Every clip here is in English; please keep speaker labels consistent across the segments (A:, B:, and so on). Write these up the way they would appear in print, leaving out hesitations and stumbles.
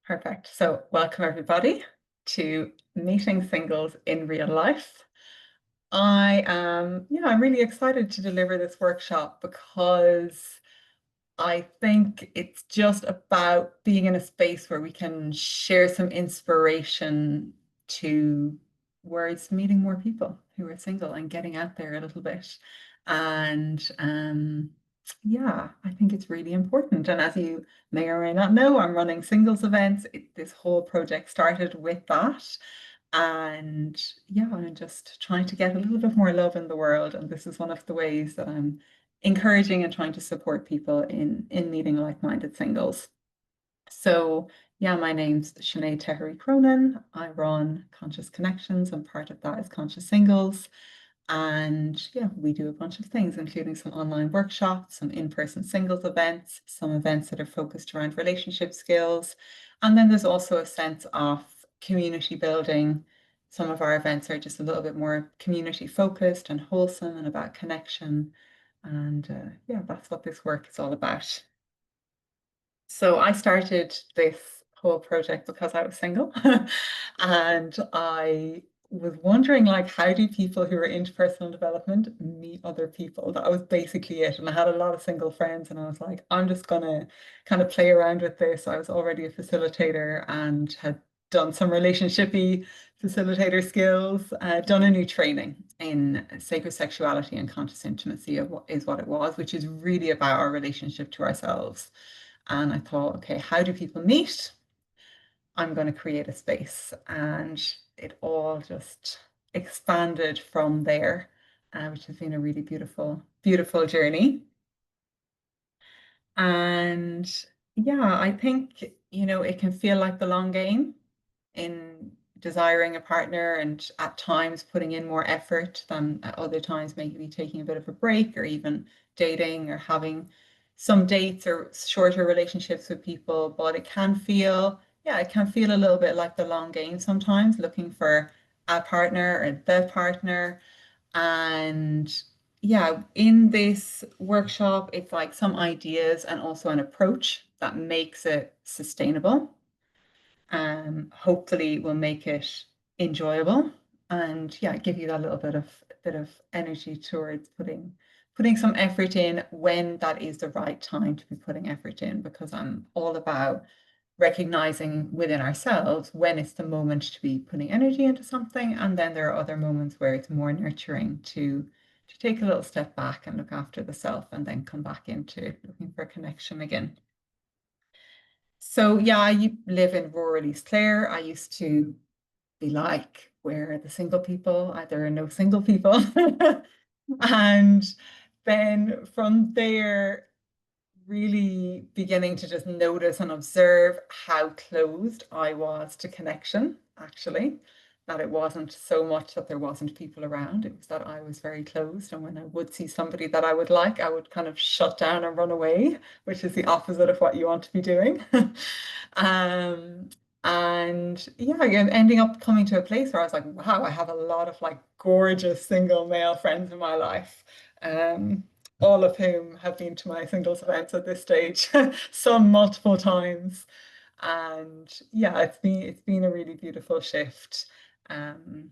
A: Perfect. So welcome everybody to Meeting Singles in Real Life. I'm really excited to deliver this workshop because I think it's just about being in a space where we can share some inspiration towards meeting more people who are single and getting out there a little bit. And yeah, I think it's really important. And as you may or may not know, I'm running singles events. This whole project started with that. And yeah, I'm just trying to get a little bit more love in the world. And this is one of the ways that I'm encouraging and trying to support people in meeting like-minded singles. So yeah, my name's Sinead Tehery Cronin. I run Conscious Connections, and part of that is Conscious Singles. And yeah, we do a bunch of things, including some online workshops, some in-person singles events, some events that are focused around relationship skills. And then there's also a sense of community building. Some of our events are just a little bit more community focused and wholesome and about connection. And yeah, that's what this work is all about. So I started this whole project because I was single and I was wondering like how do people who are into personal development meet other people? That was basically it. And I had a lot of single friends and I was like, I'm just gonna kind of play around with this. I was already a facilitator and had done some relationshipy facilitator skills, done a new training in sacred sexuality and conscious intimacy of what is what it was, which is really about our relationship to ourselves. And I thought, okay, how do people meet? I'm going to create a space. And it all just expanded from there, which has been a really beautiful, beautiful journey. And yeah, I think, it can feel like the long game in desiring a partner and at times putting in more effort than at other times, maybe taking a bit of a break or even dating or having some dates or shorter relationships with people. But it can feel a little bit like the long game sometimes, looking for a partner or the partner. And yeah, in this workshop, it's like some ideas and also an approach that makes it sustainable. Hopefully will make it enjoyable and yeah, give you that little bit of energy towards putting some effort in when that is the right time to be putting effort in, because I'm all about recognizing within ourselves when it's the moment to be putting energy into something, and then there are other moments where it's more nurturing to take a little step back and look after the self and then come back into looking for connection again. So yeah, I live in rural East Clare. I used to be like, where are the single people? There are no single people. And then from there, really beginning to just notice and observe how closed I was to connection, actually. That it wasn't so much that there wasn't people around, it was that I was very closed. And when I would see somebody that I would like, I would kind of shut down and run away, which is the opposite of what you want to be doing. Um, and yeah, again, ending up coming to a place where I was like, wow, I have a lot of like gorgeous single male friends in my life. Um, all of whom have been to my singles events at this stage, some multiple times. And yeah, it's been a really beautiful shift um,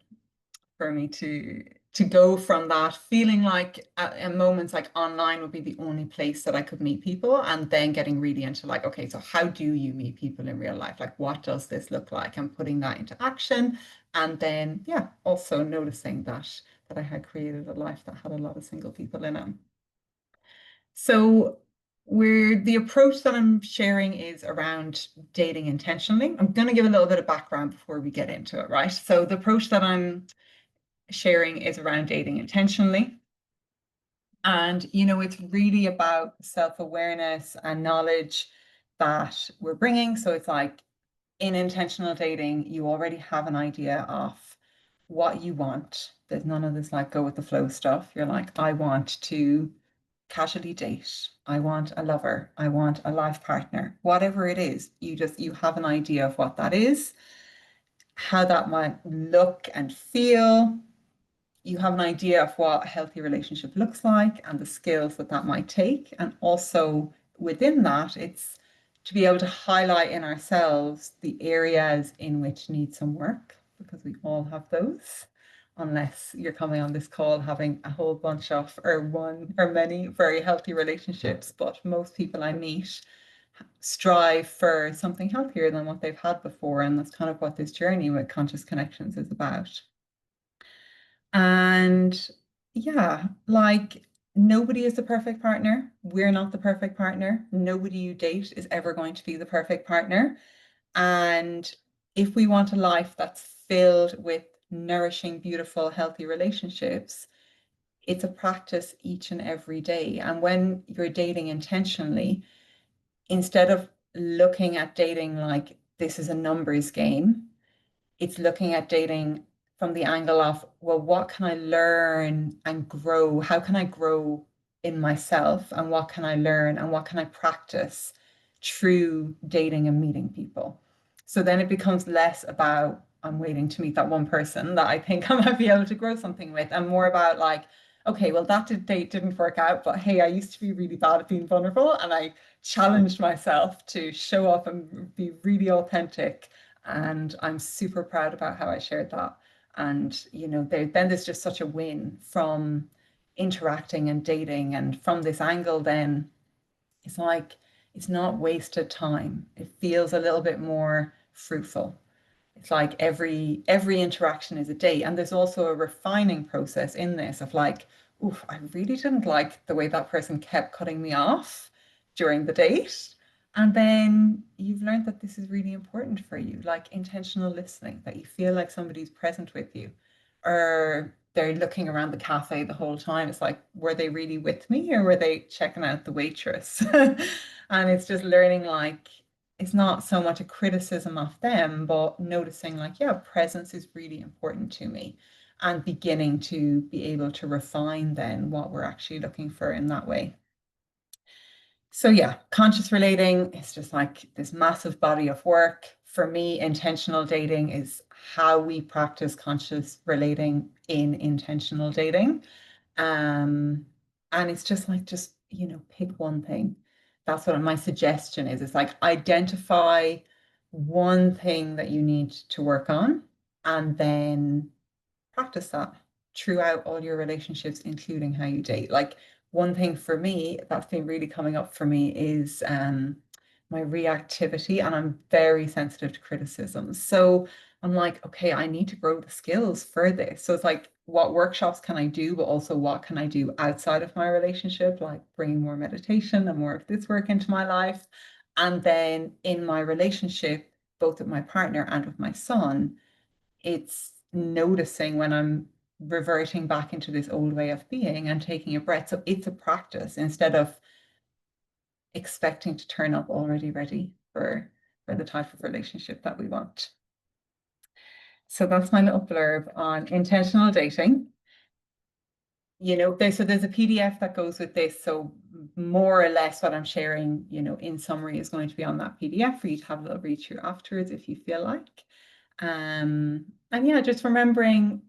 A: for me to go from that feeling like at moments like online would be the only place that I could meet people, and then getting really into like, okay, so how do you meet people in real life? Like, what does this look like? And putting that into action, and then yeah, also noticing that I had created a life that had a lot of single people in it. So the approach that I'm sharing is around dating intentionally. I'm going to give a little bit of background before we get into it, right? So the approach that I'm sharing is around dating intentionally. And, it's really about self-awareness and knowledge that we're bringing. So it's like in intentional dating, you already have an idea of what you want. There's none of this like go with the flow stuff. You're like, I want to casually date. I want a lover. I want a life partner. Whatever it is, you have an idea of what that is, how that might look and feel. You have an idea of what a healthy relationship looks like and the skills that that might take. And also within that, it's to be able to highlight in ourselves the areas in which need some work, because we all have those, unless you're coming on this call having a whole bunch of, or one or many very healthy relationships. But most people I meet strive for something healthier than what they've had before. And that's kind of what this journey with Conscious Connections is about. And yeah, like nobody is the perfect partner. We're not the perfect partner. Nobody you date is ever going to be the perfect partner. And if we want a life that's filled with nourishing, beautiful, healthy relationships, it's a practice each and every day. And when you're dating intentionally, instead of looking at dating like this is a numbers game, it's looking at dating from the angle of, well, what can I learn and grow? How can I grow in myself? And what can I learn and what can I practice through dating and meeting people? So then it becomes less about, I'm waiting to meet that one person that I think I might be able to grow something with, and more about like, okay, well, that date didn't work out, but hey, I used to be really bad at being vulnerable and I challenged myself to show up and be really authentic, and I'm super proud about how I shared that. And then there's just such a win from interacting and dating, and from this angle then it's like it's not wasted time. It feels a little bit more fruitful. It's like every interaction is a date. And there's also a refining process in this of like, oof, I really didn't like the way that person kept cutting me off during the date. And then you've learned that this is really important for you, like intentional listening, that you feel like somebody's present with you, or they're looking around the cafe the whole time. It's like, were they really with me or were they checking out the waitress? And it's just learning like, it's not so much a criticism of them, but noticing like, yeah, presence is really important to me, and beginning to be able to refine then what we're actually looking for in that way. So yeah, conscious relating is just like this massive body of work. For me, intentional dating is how we practice conscious relating in intentional dating. And it's just like, pick one thing. That's what my suggestion is. It's like identify one thing that you need to work on, and then practice that throughout all your relationships, including how you date. Like one thing for me that's been really coming up for me is my reactivity, and I'm very sensitive to criticism. So I'm like, okay, I need to grow the skills for this. So it's like, what workshops can I do, but also what can I do outside of my relationship, like bringing more meditation and more of this work into my life. And then in my relationship, both with my partner and with my son, it's noticing when I'm reverting back into this old way of being and taking a breath. So it's a practice instead of expecting to turn up already ready for the type of relationship that we want. So that's my little blurb on intentional dating. There's a PDF that goes with this. So more or less what I'm sharing, in summary is going to be on that PDF for you to have a little read through afterwards if you feel like. And yeah, just remembering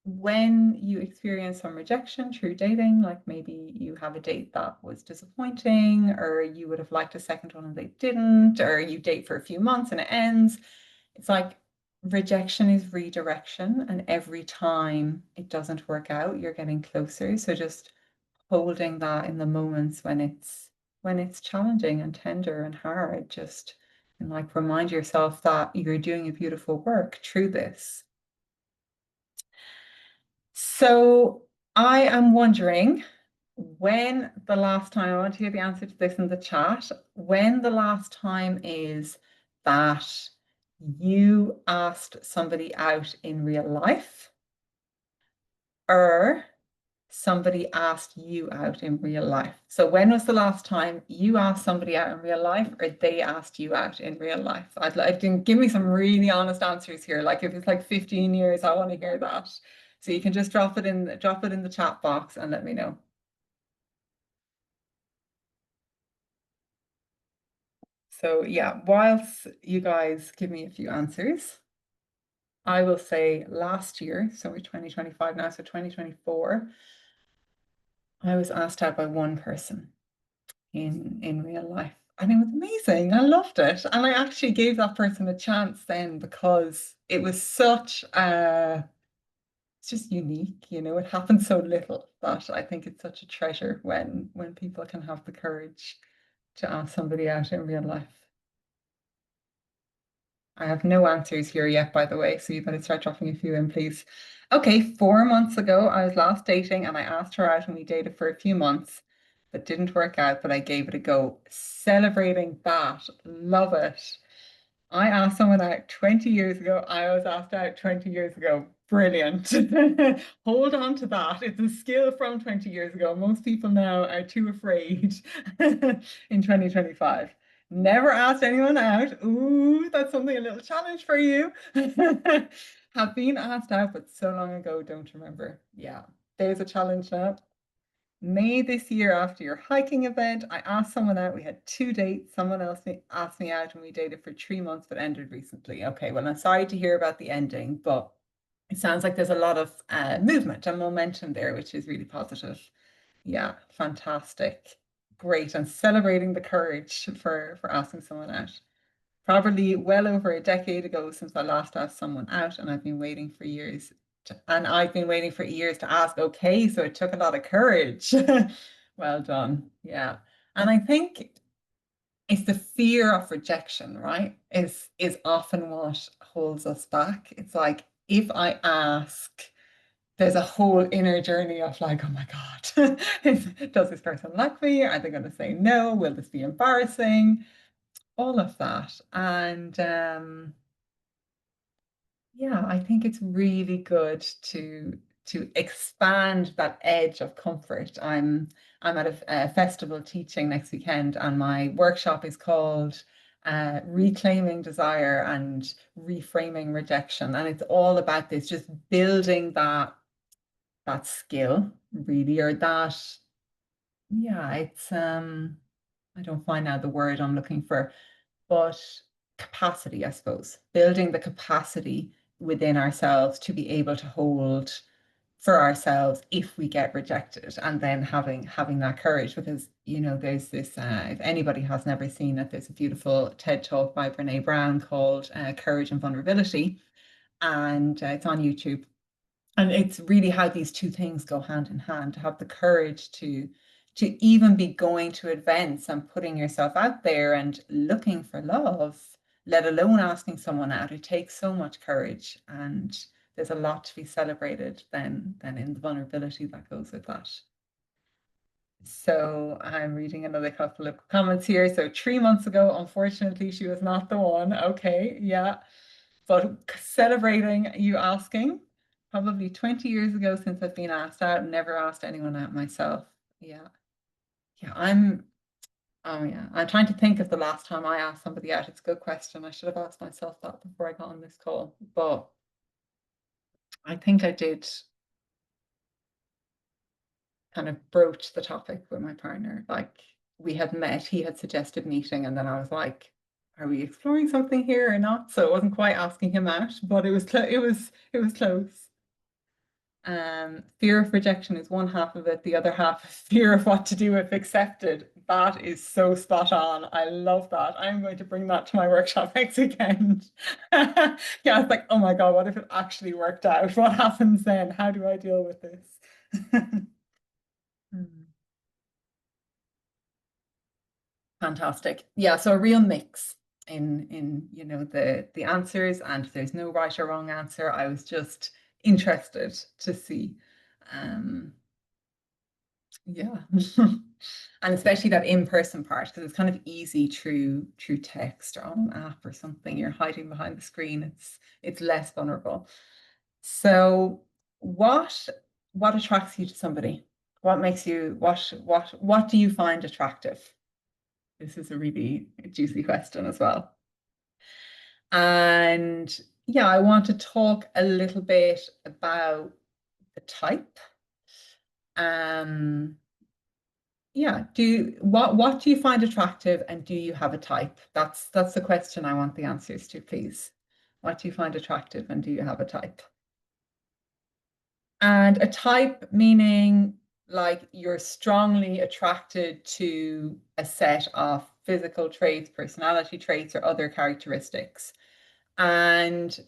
A: when you experience some rejection through dating, like maybe you have a date that was disappointing, or you would have liked a second one and they didn't, or you date for a few months and it ends. It's like rejection is redirection, and every time it doesn't work out, you're getting closer. So just holding that in the moments when it's challenging and tender and hard, just and like remind yourself that you're doing a beautiful work through this. So I am wondering when the last time, I want to hear the answer to this in the chat, when the last time is that you asked somebody out in real life, or somebody asked you out in real life. So when was the last time you asked somebody out in real life, or they asked you out in real life? I'd like to give me some really honest answers here. Like if it's like 15 years, I want to hear that. So you can just drop it in the chat box and let me know. So yeah, whilst you guys give me a few answers, I will say last year, so we're 2025 now, so 2024, I was asked out by one person in real life. And it was amazing. I loved it. And I actually gave that person a chance then because it was such a, it's just unique, you know, it happens so little that I think it's such a treasure when people can have the courage to ask somebody out in real life. I have no answers here yet, by the way, so you better start dropping a few in, please. Okay, 4 months ago, I was last dating and I asked her out and we dated for a few months, but didn't work out, but I gave it a go. Celebrating that, love it. I asked someone out 20 years ago. I was asked out 20 years ago. Brilliant. Hold on to that. It's a skill from 20 years ago. Most people now are too afraid in 2025. Never asked anyone out. Ooh, that's something a little challenge for you. Have been asked out, but so long ago, don't remember. Yeah, there's a challenge now. May this year, after your hiking event, I asked someone out. We had 2 dates. Someone else asked me out, and we dated for 3 months, but ended recently. Okay, well, I'm sorry to hear about the ending, but it sounds like there's a lot of movement and momentum there, which is really positive. Yeah, fantastic. Great. And celebrating the courage for asking someone out. Probably well over a decade ago since I last asked someone out, and I've been waiting for years. And I've been waiting for years to ask, okay, so it took a lot of courage. Well done. Yeah. And I think it's the fear of rejection, right? Is often what holds us back. It's like if I ask, there's a whole inner journey of like, oh my God, does this person like me? Are they going to say no? Will this be embarrassing? All of that. And yeah, I think it's really good to expand that edge of comfort. I'm at a festival teaching next weekend, and my workshop is called Reclaiming Desire and Reframing Rejection. And it's all about this, just building that skill, really, or that, yeah, it's I don't find out the word I'm looking for, but capacity, I suppose, building the capacity within ourselves to be able to hold for ourselves if we get rejected, and then having that courage, because you know there's this if anybody has never seen it, there's a beautiful TED talk by Brene Brown called Courage and Vulnerability, and it's on YouTube. And it's really how these two things go hand in hand, to have the courage to even be going to events and putting yourself out there and looking for love, let alone asking someone out. It takes so much courage, and there's a lot to be celebrated then in the vulnerability that goes with that. So I'm reading another couple of comments here. So 3 months ago, unfortunately, she was not the one. Okay, yeah. But celebrating you asking, probably 20 years ago since I've been asked out, never asked anyone out myself. Yeah. Yeah, oh yeah, I'm trying to think of the last time I asked somebody out. It's a good question. I should have asked myself that before I got on this call. But I think I did kind of broach the topic with my partner. Like we had met, he had suggested meeting, and then I was like, are we exploring something here or not? So it wasn't quite asking him out, but it was close. Fear of rejection is one half of it. The other half is fear of what to do if accepted. That is so spot on. I love that. I'm going to bring that to my workshop next weekend. Yeah, it's like, oh my God, what if it actually worked out? What happens then? How do I deal with this? Hmm. Fantastic. Yeah, so a real mix in you know the answers, and there's no right or wrong answer. I was just interested to see. Um, Yeah. And especially that in-person part, because it's kind of easy through text or on an app or something. You're hiding behind the screen. It's less vulnerable. So what what attracts you to somebody? What makes you what do you find attractive? This is a really juicy question as well. And yeah, I want to talk a little bit about the type. Um, Yeah, what do you find attractive, and do you have a type? That's the question I want the answers to, please. What do you find attractive, and do you have a type? And a type meaning like you're strongly attracted to a set of physical traits, personality traits, or other characteristics. And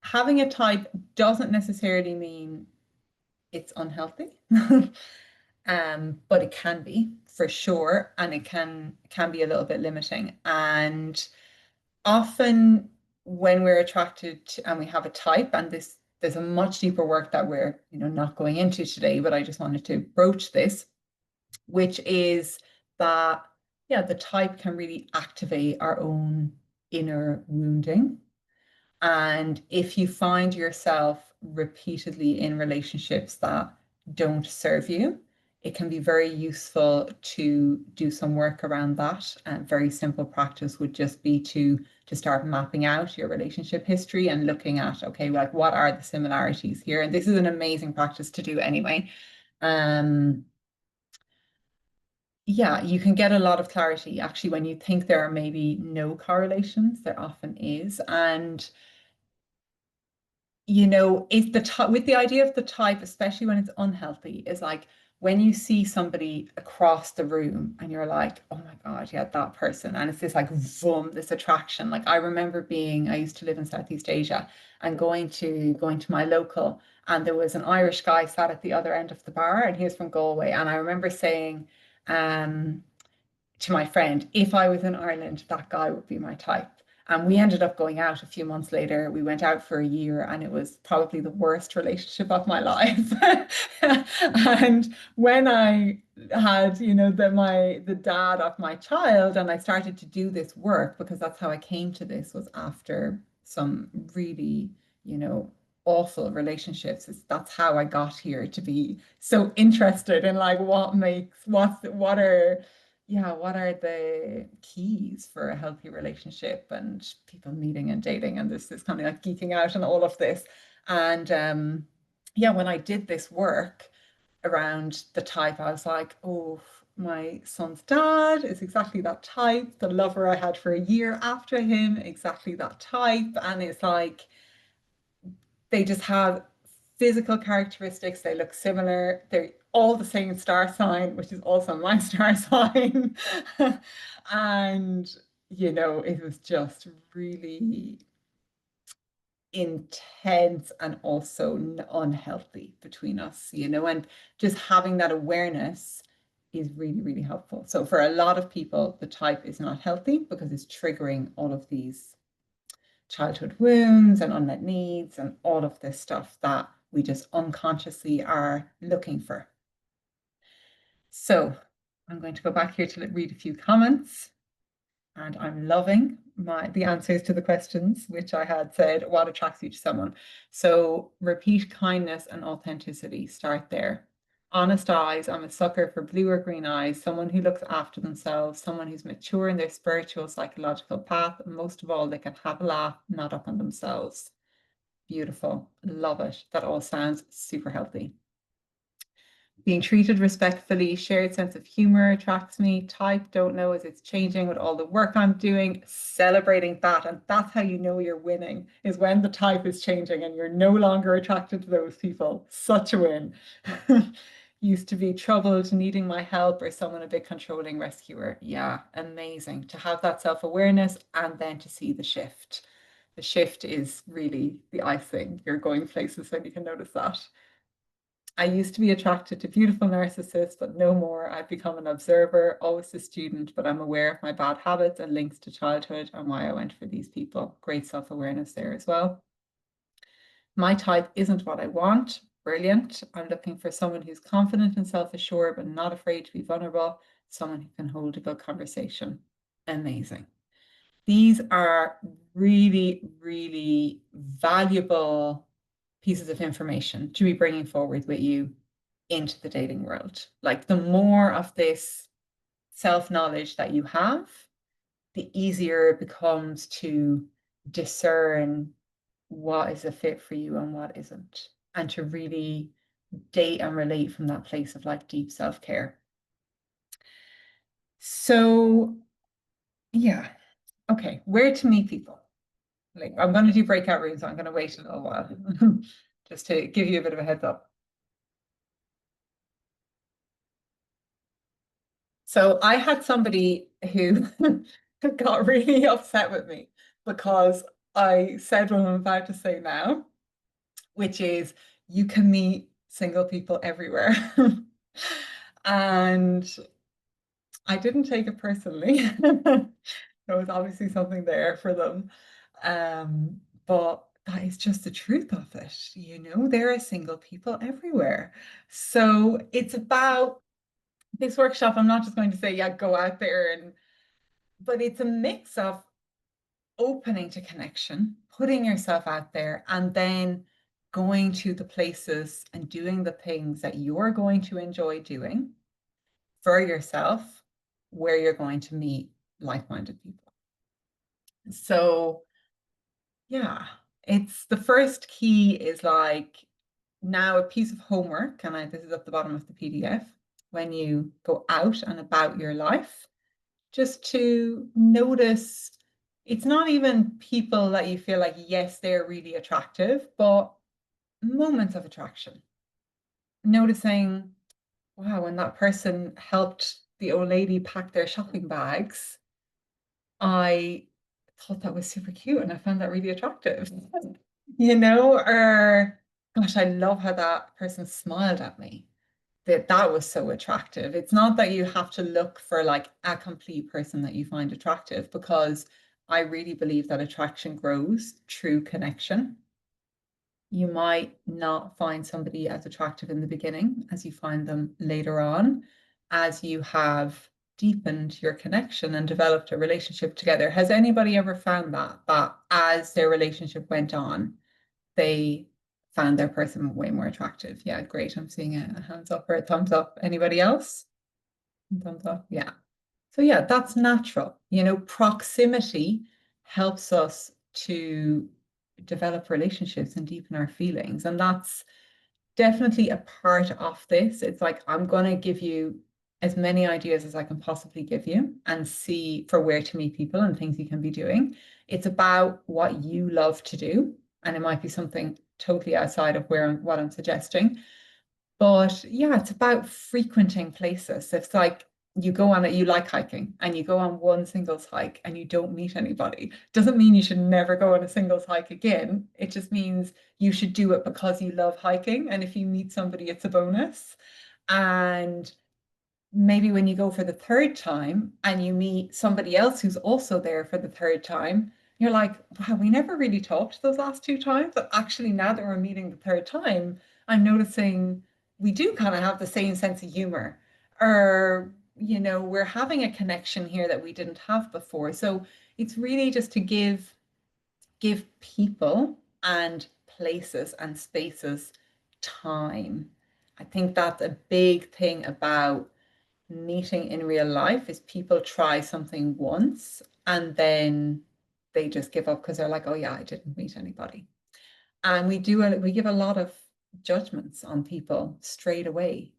A: having a type doesn't necessarily mean it's unhealthy. But it can be for sure, and it can be a little bit limiting. And often when we're attracted to, and we have a type, and this there's a much deeper work that we're not going into today, but I just wanted to broach this, which is that yeah, the type can really activate our own inner wounding. And if you find yourself repeatedly in relationships that don't serve you, it can be very useful to do some work around that. And very simple practice would just be to start mapping out your relationship history and looking at, okay, like what are the similarities here? And this is an amazing practice to do anyway. Um, yeah, you can get a lot of clarity actually when you think there are maybe no correlations, there often is. And it's with the idea of the type, especially when it's unhealthy, is like when you see somebody across the room and you're like, oh my God, yeah, that person. And it's this like boom, this attraction. Like I remember I used to live in Southeast Asia and going to my local, and there was an Irish guy sat at the other end of the bar, and he was from Galway. And I remember saying, um, to my friend, if I was in Ireland, that guy would be my type. And we ended up going out a few months later. We went out for a year, and it was probably the worst relationship of my life. And when I had, the dad of my child, and I started to do this work, because that's how I came to this, was after some really, awful relationships. That's how I got here, to be so interested in like what are the keys for a healthy relationship, and people meeting and dating, and this kind of like geeking out and all of this. And yeah, when I did this work around the type, I was like, oh, my son's dad is exactly that type. The lover I had for a year after him, exactly that type. And it's like they just have physical characteristics. They look similar. They're all the same star sign, which is also my star sign. And, it was just really intense and also unhealthy between us, and just having that awareness is really, really helpful. So for a lot of people, the type is not healthy because it's triggering all of these childhood wounds and unmet needs and all of this stuff that we just unconsciously are looking for. So I'm going to go back here to read a few comments, and I'm loving the answers to the questions, which I had said, what attracts you to someone? So repeat kindness and authenticity, start there. Honest eyes, I'm a sucker for blue or green eyes, someone who looks after themselves, someone who's mature in their spiritual, psychological path, and most of all, they can have a laugh, not up on themselves. Beautiful. Love it. That all sounds super healthy. Being treated respectfully, shared sense of humor attracts me. Type, don't know as it's changing with all the work I'm doing. Celebrating that. And that's how you know you're winning, is when the type is changing and you're no longer attracted to those people. Such a win. Used to be troubled, needing my help, or someone a bit controlling, rescuer. Yeah, amazing to have that self-awareness and then to see the shift. The shift is really the icing. You're going places when you can notice that. I used to be attracted to beautiful narcissists, but no more. I've become an observer, always a student, but I'm aware of my bad habits and links to childhood and why I went for these people. Great self-awareness there as well. My type isn't what I want. Brilliant. I'm looking for someone who's confident and self-assured, but not afraid to be vulnerable, someone who can hold a good conversation. Amazing. These are really, really valuable pieces of information to be bringing forward with you into the dating world. Like the more of this self-knowledge that you have, the easier it becomes to discern what is a fit for you and what isn't, and to really date and relate from that place of like deep self-care. So yeah, okay, where to meet people? Like I'm going to do breakout rooms, so I'm going to wait a little while just to give you a bit of a heads up. So I had somebody who got really upset with me because I said what I'm about to say now, which is you can meet single people everywhere. And I didn't take it personally. There was obviously something there for them. But that is just the truth of it. There are single people everywhere. So it's about this workshop. I'm not just going to say, yeah, go out there but it's a mix of opening to connection, putting yourself out there, and then going to the places and doing the things that you're going to enjoy doing for yourself, where you're going to meet like-minded people. So yeah, it's the first key is like now a piece of homework, and this is at the bottom of the PDF, when you go out and about your life, just to notice it's not even people that you feel like, yes, they're really attractive, but moments of attraction. Noticing, wow, when that person helped the old lady pack their shopping bags, I thought that was super cute and I found that really attractive. Or gosh, I love how that person smiled at me. That was so attractive. It's not that you have to look for like a complete person that you find attractive, because I really believe that attraction grows through connection. You might not find somebody as attractive in the beginning as you find them later on, as you have deepened your connection and developed a relationship together. Has anybody ever found that as their relationship went on, they found their person way more attractive? Yeah, great. I'm seeing a hands up or a thumbs up. Anybody else? Thumbs up. Yeah. So yeah, that's natural. Proximity helps us to develop relationships and deepen our feelings. And that's definitely a part of this. It's like, I'm going to give you as many ideas as I can possibly give you and see for where to meet people and things you can be doing. It's about what you love to do. And it might be something totally outside of what I'm suggesting. But yeah, it's about frequenting places. It's like you go on it, you like hiking, and you go on one singles hike and you don't meet anybody. Doesn't mean you should never go on a singles hike again. It just means you should do it because you love hiking. And if you meet somebody, it's a bonus. And maybe when you go for the third time and you meet somebody else who's also there for the third time, you're like, wow, we never really talked those last two times. But actually, now that we're meeting the third time, I'm noticing we do kind of have the same sense of humor, or, we're having a connection here that we didn't have before. So it's really just to give people and places and spaces time. I think that's a big thing about meeting in real life, is people try something once and then they just give up because they're like, oh yeah, I didn't meet anybody. And we give a lot of judgments on people straight away,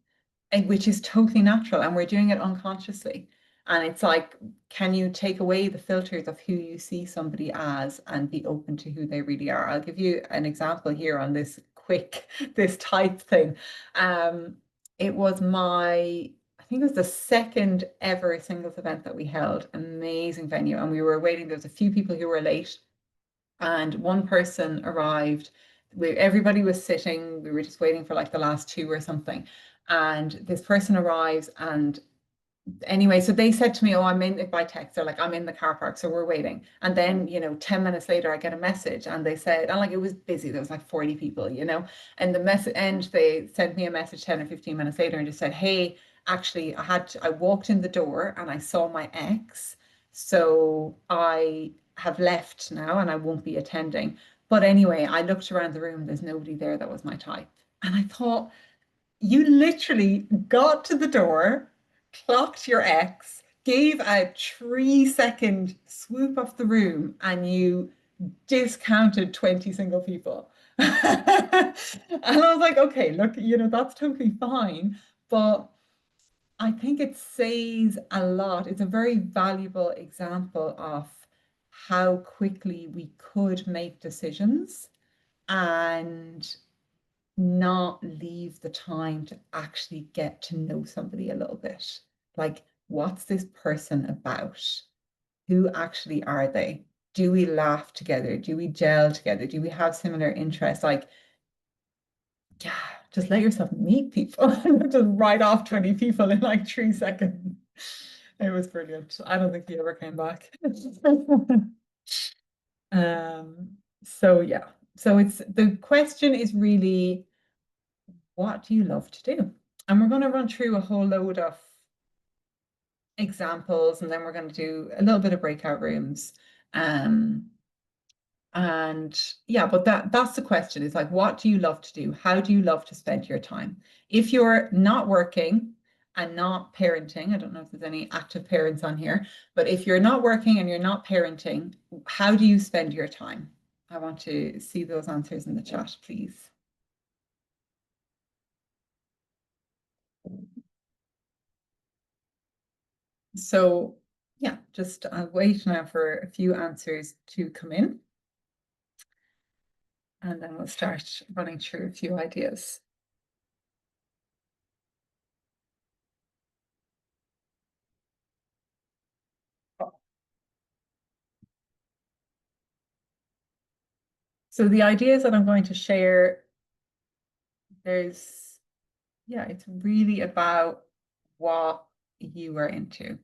A: which is totally natural, and we're doing it unconsciously. And it's like, can you take away the filters of who you see somebody as and be open to who they really are? I'll give you an example here on this this type thing. It was I think it was the second ever singles event that we held. Amazing venue. And we were waiting. There was a few people who were late, and one person arrived. Everybody was sitting. We were just waiting for like the last two or something. And this person arrives, and anyway, so they said to me, oh, I'm in by text. They're like, I'm in the car park, so we're waiting. And then, 10 minutes later, I get a message and they said, and like it was busy, there was like 40 people, and the message end, they sent me a message 10 or 15 minutes later and just said, hey, actually, I walked in the door and I saw my ex. So I have left now and I won't be attending. But anyway, I looked around the room, there's nobody there that was my type. And I thought, you literally got to the door, clocked your ex, gave a 3-second swoop of the room, and you discounted 20 single people. And I was like, okay, look, that's totally fine. But I think it says a lot. It's a very valuable example of how quickly we could make decisions and not leave the time to actually get to know somebody a little bit. Like what's this person about? Who actually are they? Do we laugh together? Do we gel together? Do we have similar interests? Like, yeah, just let yourself meet people. Just write off 20 people in like 3 seconds. It was brilliant. I don't think he ever came back. So yeah. So it's the question is really, what do you love to do? And we're going to run through a whole load of examples, and then we're going to do a little bit of breakout rooms. Um, and yeah, but that's the question. It's like, what do you love to do? How do you love to spend your time? If you're not working and not parenting, I don't know if there's any active parents on here, but if you're not working and you're not parenting, how do you spend your time? I want to see those answers in the chat, please. So yeah, just I'll wait now for a few answers to come in, and then we'll start running through a few ideas. So the ideas that I'm going to share, yeah, it's really about what you are into.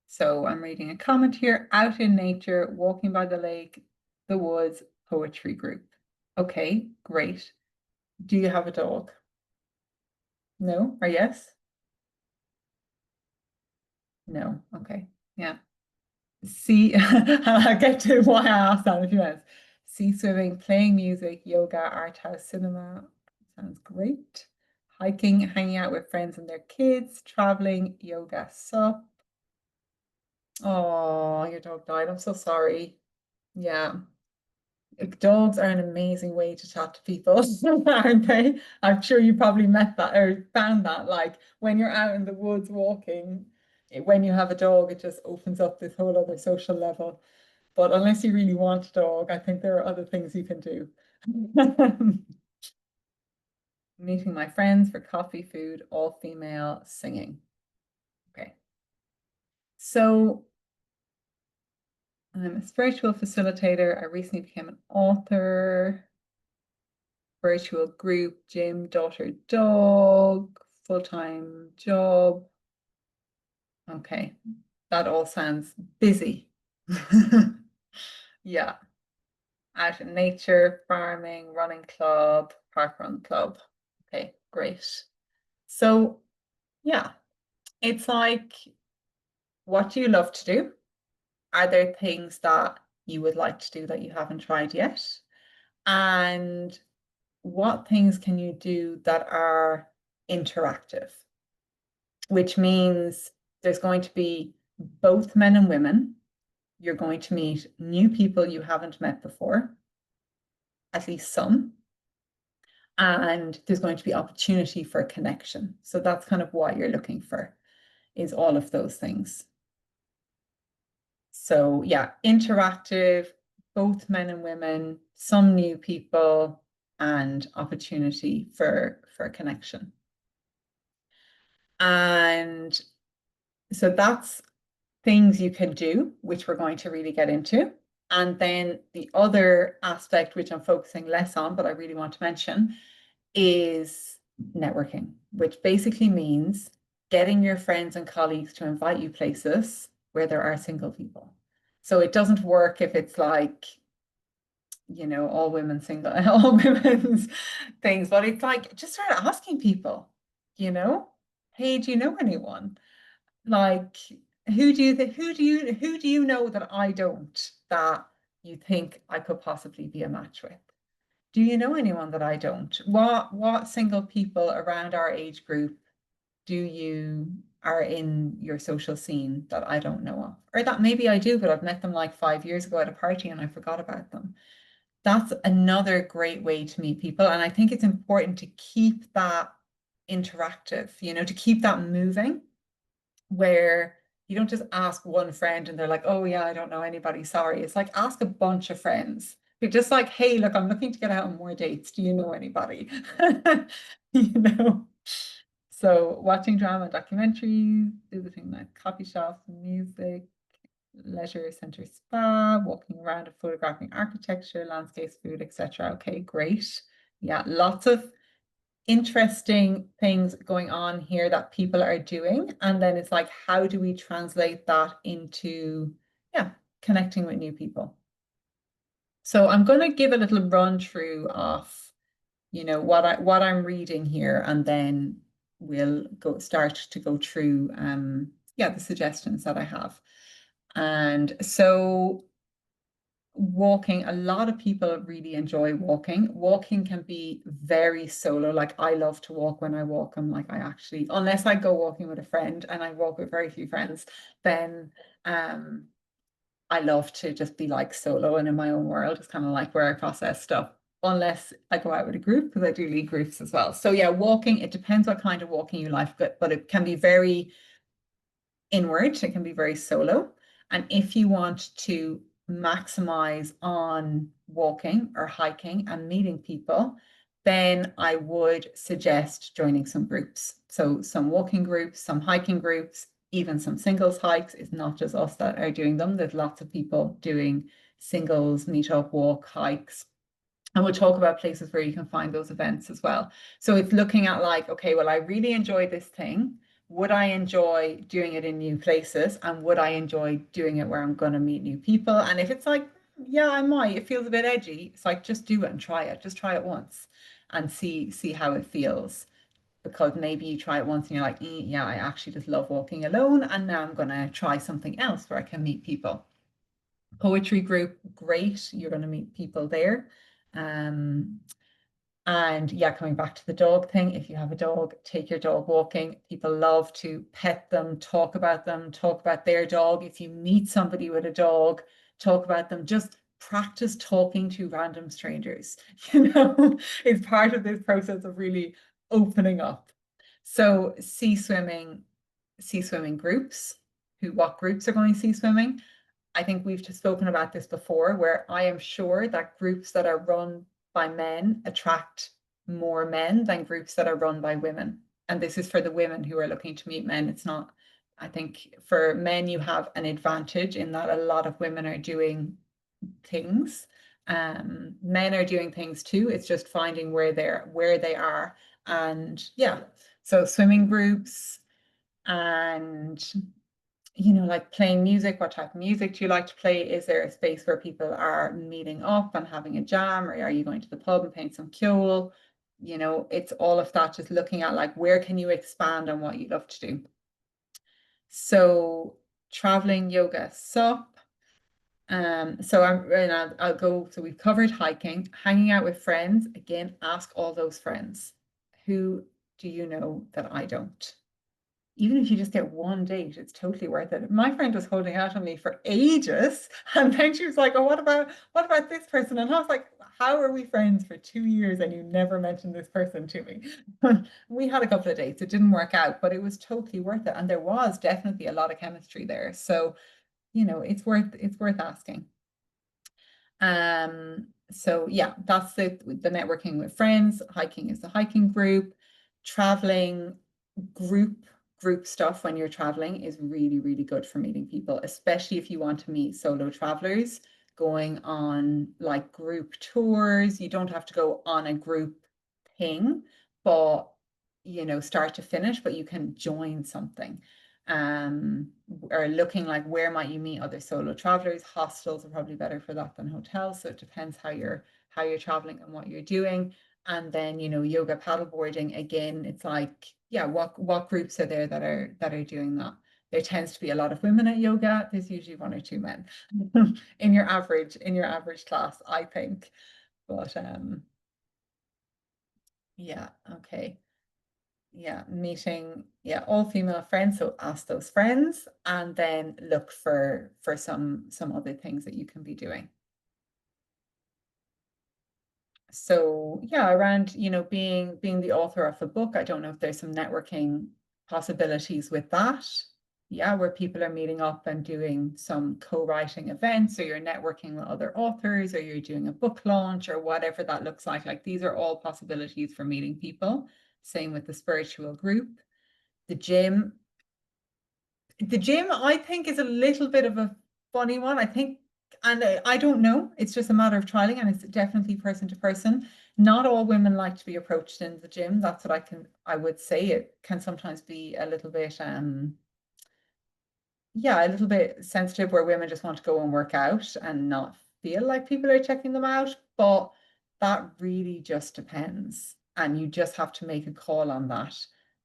A: So I'm reading a comment here, out in nature, walking by the lake, the woods, poetry group. Okay, great. Do you have a dog? No or yes? No. Okay. Yeah. See, I'll get to why I asked that in a few minutes. Sea swimming, playing music, yoga, art house, cinema. Sounds great. Hiking, hanging out with friends and their kids, traveling, yoga, sup. Oh, your dog died. I'm so sorry. Yeah. Dogs are an amazing way to chat to people, aren't they? I'm sure you probably met that or found that. Like when you're out in the woods walking, when you have a dog, it just opens up this whole other social level. But unless you really want a dog, I think there are other things you can do. Meeting my friends for coffee, food, all female, singing. Okay. So I'm a spiritual facilitator. I recently became an author, virtual group, gym, daughter, dog, full-time job. Okay. That all sounds busy. Yeah. Out in nature, farming, running club, park run club. Okay, great. So yeah, it's like, what do you love to do? Are there things that you would like to do that you haven't tried yet? And what things can you do that are interactive? Which means there's going to be both men and women. You're going to meet new people you haven't met before, at least some. And there's going to be opportunity for connection. So that's kind of what you're looking for, is all of those things. So yeah, interactive, both men and women, some new people, and opportunity for connection. And so that's things you can do, which we're going to really get into. And then the other aspect, which I'm focusing less on, but I really want to mention, is networking, which basically means getting your friends and colleagues to invite you places where there are single people. So it doesn't work if it's like, all women single, all women's things, but it's like just start asking people, hey, do you know anyone? Like, who do you know that I don't, that you think I could possibly be a match with? Do you know anyone that I don't? What single people around our age group do you are in your social scene that I don't know of? Or that maybe I do, but I've met them like 5 years ago at a party and I forgot about them. That's another great way to meet people. And I think it's important to keep that interactive, to keep that moving, where you don't just ask one friend and they're like, oh yeah, I don't know anybody, sorry. It's like ask a bunch of friends. You're just like, hey, look, I'm looking to get out on more dates. Do you know anybody? You know? So watching drama, documentaries, visiting like coffee shops, music, leisure center spa, walking around and photographing architecture, landscapes, food, etc. Okay, great. Yeah, lots of interesting things going on here that people are doing. And then it's like, how do we translate that into, yeah, connecting with new people? So I'm going to give a little run through of, what I'm reading here, and then we'll start to go through, yeah, the suggestions that I have. And so walking, a lot of people really enjoy walking. Walking can be very solo. Like I love to walk. When I walk, I'm like, I actually, unless I go walking with a friend, and I walk with very few friends, then I love to just be like solo and in my own world. It's kind of like where I process stuff, unless I go out with a group, because I do lead groups as well. So yeah, walking, it depends what kind of walking you like, but it can be very inward, it can be very solo. And if you want to maximize on walking or hiking and meeting people, then I would suggest joining some groups. So some walking groups, some hiking groups, even some singles hikes. It's not just us that are doing them. There's lots of people doing singles, meet up, walk, hikes. And we'll talk about places where you can find those events as well. So it's looking at like, okay, well, I really enjoy this thing. Would I enjoy doing it in new places? And would I enjoy doing it where I'm going to meet new people? And if it's like, yeah, I might, it feels a bit edgy. It's like, just do it and try it. Just try it once and see how it feels. Because maybe you try it once and you're like, yeah, I actually just love walking alone. And now I'm going to try something else where I can meet people. Poetry group, great. You're going to meet people there. Um, and yeah, coming back to the dog thing, if you have a dog, take your dog walking. People love to pet them, talk about their dog. If you meet somebody with a dog, talk about them. Just practice talking to random strangers. It's part of this process of really opening up. So sea swimming groups. What groups are going sea swimming? I think we've just spoken about this before, where I am sure that groups that are run by men attract more men than groups that are run by women. And this is for the women who are looking to meet men. It's not, I think for men, you have an advantage in that a lot of women are doing things. Men are doing things too. It's just finding where they are. And yeah, so swimming groups and like playing music. What type of music do you like to play? Is there a space where people are meeting up and having a jam, or are you going to the pub and playing some Kyol? It's all of that, just looking at like, where can you expand on what you love to do? So traveling, yoga, sup. So I'll go, so we've covered hiking, hanging out with friends. Again, ask all those friends, who do you know that I don't? Even if you just get one date, it's totally worth it. My friend was holding out on me for ages, and then she was like, "Oh, what about this person?" And I was like, "How are we friends for 2 years and you never mentioned this person to me?" We had a couple of dates. It didn't work out, but it was totally worth it, and there was definitely a lot of chemistry there. So, it's worth asking. So yeah, that's the networking with friends. Hiking is the hiking group. Traveling, group stuff when you're traveling is really, really good for meeting people, especially if you want to meet solo travelers. Going on like group tours, you don't have to go on a group thing, but start to finish, but you can join something. Or looking like, where might you meet other solo travelers? Hostels are probably better for that than hotels. So it depends how you're traveling and what you're doing. And then, yoga, paddleboarding, again, it's like, yeah, what groups are there that are doing that? There tends to be a lot of women at yoga. There's usually one or two men in your average class, I think. But yeah, okay. Yeah, meeting, yeah, all female friends. So ask those friends and then look for some other things that you can be doing. So yeah, around, being the author of a book, I don't know if there's some networking possibilities with that. Yeah, where people are meeting up and doing some co-writing events, or you're networking with other authors, or you're doing a book launch, or whatever that looks like. Like, these are all possibilities for meeting people. Same with the spiritual group. The gym, the gym, I think, is a little bit of a funny one. I think, and I don't know. It's just a matter of trialing, and it's definitely person to person. Not all women like to be approached in the gym. That's what I would say. It can sometimes be a little bit, yeah, a little bit sensitive where women just want to go and work out and not feel like people are checking them out. But that really just depends. And you just have to make a call on that.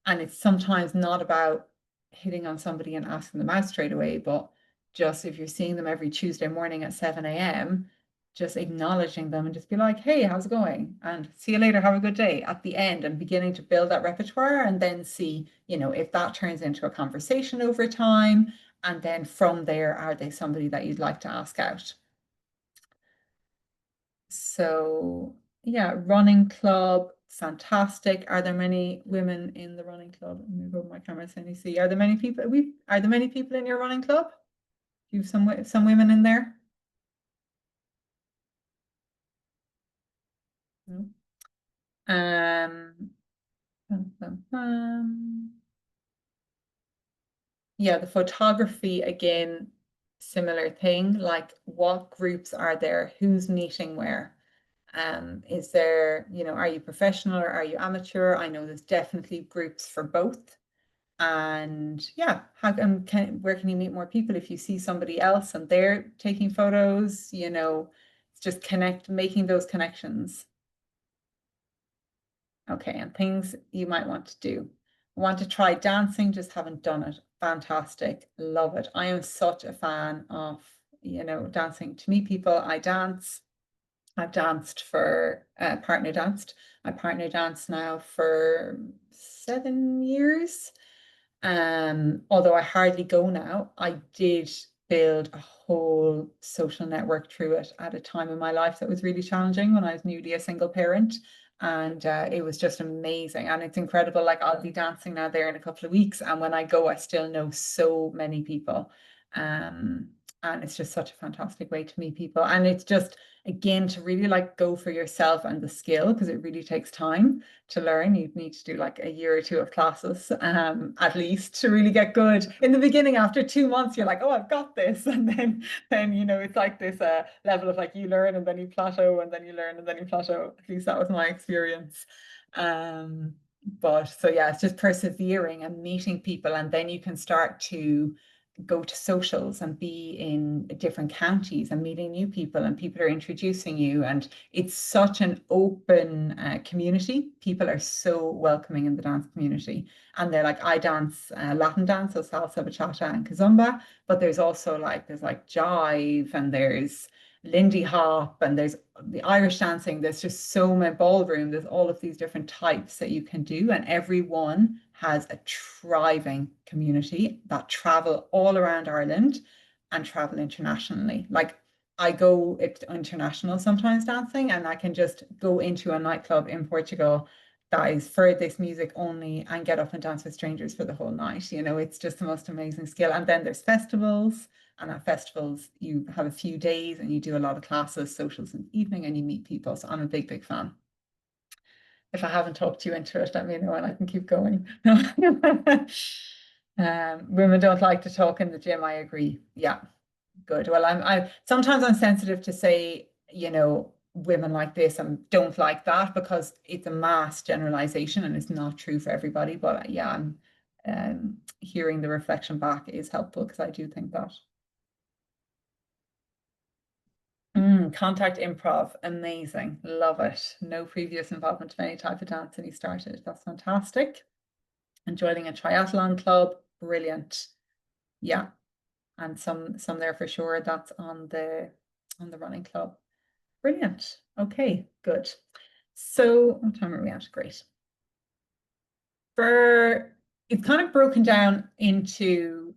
A: And it's sometimes not about hitting on somebody and asking them out straight away, but just if you're seeing them every Tuesday morning at 7 a.m., just acknowledging them and just be like, hey, how's it going? And see you later, have a good day at the end, and beginning to build that repertoire and then see, if that turns into a conversation over time. And then from there, are they somebody that you'd like to ask out? So yeah, running club, fantastic. Are there many women in the running club? Let me move my camera so you see. Are there many people? Are there many people in your running club? Do you have some women in there? No. Bum, bum, bum. Yeah, the photography again, similar thing. Like, what groups are there? Who's meeting where? Is there, are you professional or are you amateur? I know there's definitely groups for both. And yeah, where can you meet more people if you see somebody else and they're taking photos, it's just making those connections. Okay, and things you might want to do. Want to try dancing, just haven't done it. Fantastic. Love it. I am such a fan of, dancing. To meet people, I dance. I've danced for partner danced. I partner dance now for 7 years. Although I hardly go now, I did build a whole social network through it at a time in my life that was really challenging when I was newly a single parent. And it was just amazing. And it's incredible. Like, I'll be dancing now there in a couple of weeks. And when I go, I still know so many people. Um, and it's just such a fantastic way to meet people. And it's just, again, to really like go for yourself and the skill, because it really takes time to learn. You'd need to do like a year or two of classes, at least, to really get good. In the beginning, after 2 months, you're like, oh, I've got this. And then it's like this level of like, you learn and then you plateau and then you learn and then you plateau. At least that was my experience. But so yeah, it's just persevering and meeting people, and then you can start to go to socials and be in different counties and meeting new people, and people are introducing you, and it's such an open community. People are so welcoming in the dance community, and they're like, I dance Latin dance, so salsa, bachata, and kizomba, but there's also there's like jive, and there's Lindy Hop, and there's the Irish dancing. There's just so many ballroom. There's all of these different types that you can do, and everyone has a thriving community that travel all around Ireland and travel internationally. Like, I go international sometimes dancing, and I can just go into a nightclub in Portugal that is for this music only and get up and dance with strangers for the whole night. It's just the most amazing skill. And then there's festivals. And at festivals, you have a few days and you do a lot of classes, socials in the evening, and you meet people. So I'm a big, big fan. If I haven't talked you into it, let me know and I can keep going. Women don't like to talk in the gym. I agree. Yeah, good. Well, I sometimes I'm sensitive to say, women like this and don't like that, because it's a mass generalization and it's not true for everybody. But yeah, I'm hearing the reflection back is helpful, because I do think that. Contact improv, amazing. Love it. No previous involvement of any type of dance, and he started. That's fantastic. And joining a triathlon club, brilliant. Yeah, and some there for sure. That's on the running club. Brilliant. Okay, good. So what time are we at? Great. It's kind of broken down into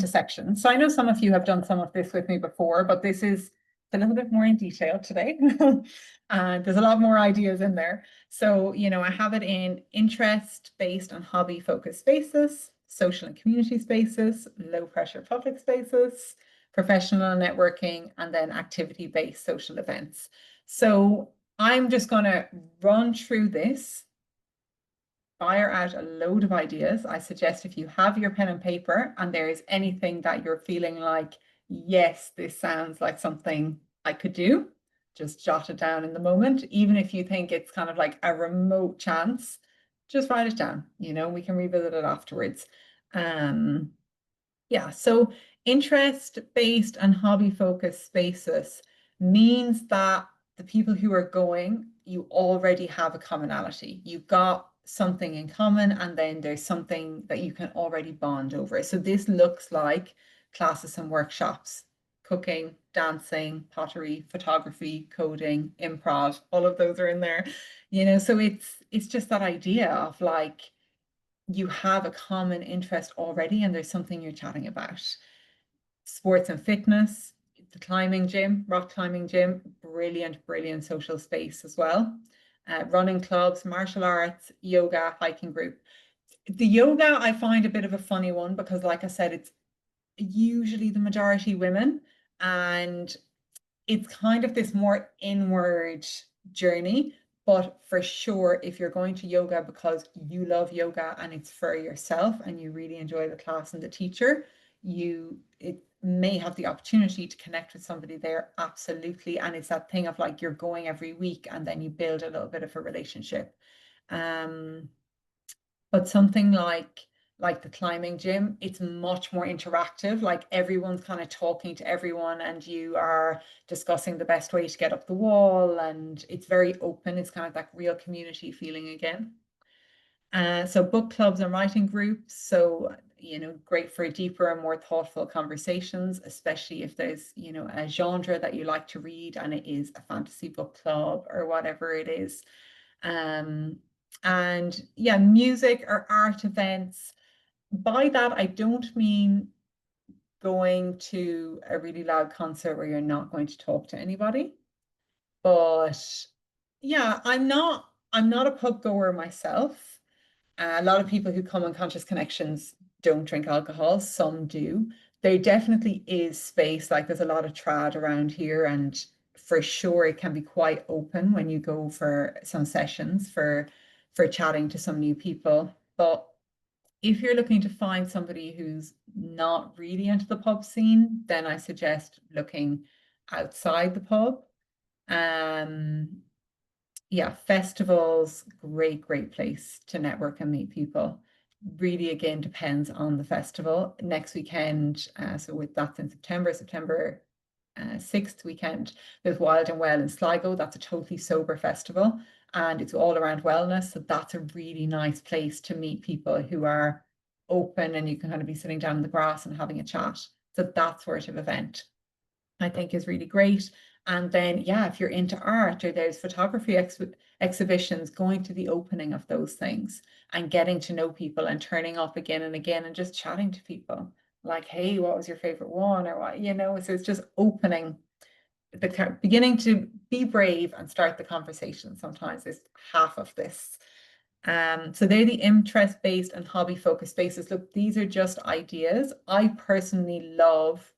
A: sections. So I know some of you have done some of this with me before, but this is a little bit more in detail today. And there's a lot more ideas in there. So, I have it in interest based on hobby focused spaces, social and community spaces, low pressure public spaces, professional networking, and then activity based social events. So I'm just going to run through this fire out a load of ideas. I suggest if you have your pen and paper and there is anything that you're feeling like, yes, this sounds like something I could do, just jot it down in the moment. Even if you think it's kind of like a remote chance, just write it down. We can revisit it afterwards. Yeah, so interest-based and hobby-focused spaces means that the people who are going, you already have a commonality. You've got something in common, and then there's something that you can already bond over. So this looks like classes and workshops, cooking, dancing, pottery, photography, coding, improv, all of those are in there. So it's just that idea of like you have a common interest already and there's something you're chatting about. Sports and fitness, the climbing gym, rock climbing gym, brilliant, brilliant social space as well. Running clubs, martial arts, yoga, hiking group. The yoga I find a bit of a funny one because, like I said, it's usually the majority women, and it's kind of this more inward journey. But for sure, if you're going to yoga because you love yoga and it's for yourself and you really enjoy the class and the teacher, it may have the opportunity to connect with somebody there, absolutely. And it's that thing of like you're going every week and then you build a little bit of a relationship. But something like the climbing gym, it's much more interactive. Like everyone's kind of talking to everyone and you are discussing the best way to get up the wall, and it's very open. It's kind of that real community feeling again. So book clubs and writing groups. So, great for deeper and more thoughtful conversations, especially if there's, a genre that you like to read and it is a fantasy book club or whatever it is. And yeah, music or art events. By that, I don't mean going to a really loud concert where you're not going to talk to anybody. But yeah, I'm not a pub goer myself. A lot of people who come on Conscious Connections don't drink alcohol, some do. There definitely is space, like there's a lot of trad around here, and for sure it can be quite open when you go for some sessions for chatting to some new people. But if you're looking to find somebody who's not really into the pub scene, then I suggest looking outside the pub. Um, yeah, festivals, great place to network and meet people. Really, again, depends on the festival. Next weekend, so that's in September 6th weekend, there's Wild and Well in Sligo. That's a totally sober festival and it's all around wellness. So that's a really nice place to meet people who are open and you can kind of be sitting down in the grass and having a chat. So that sort of event I think is really great. And then, yeah, if you're into art or there's photography exhibitions, going to the opening of those things and getting to know people and turning up again and again and just chatting to people like, hey, what was your favorite one? Or what, so it's just opening beginning to be brave and start the conversation sometimes is half of this. So they're the interest-based and hobby-focused spaces. Look, these are just ideas. I personally love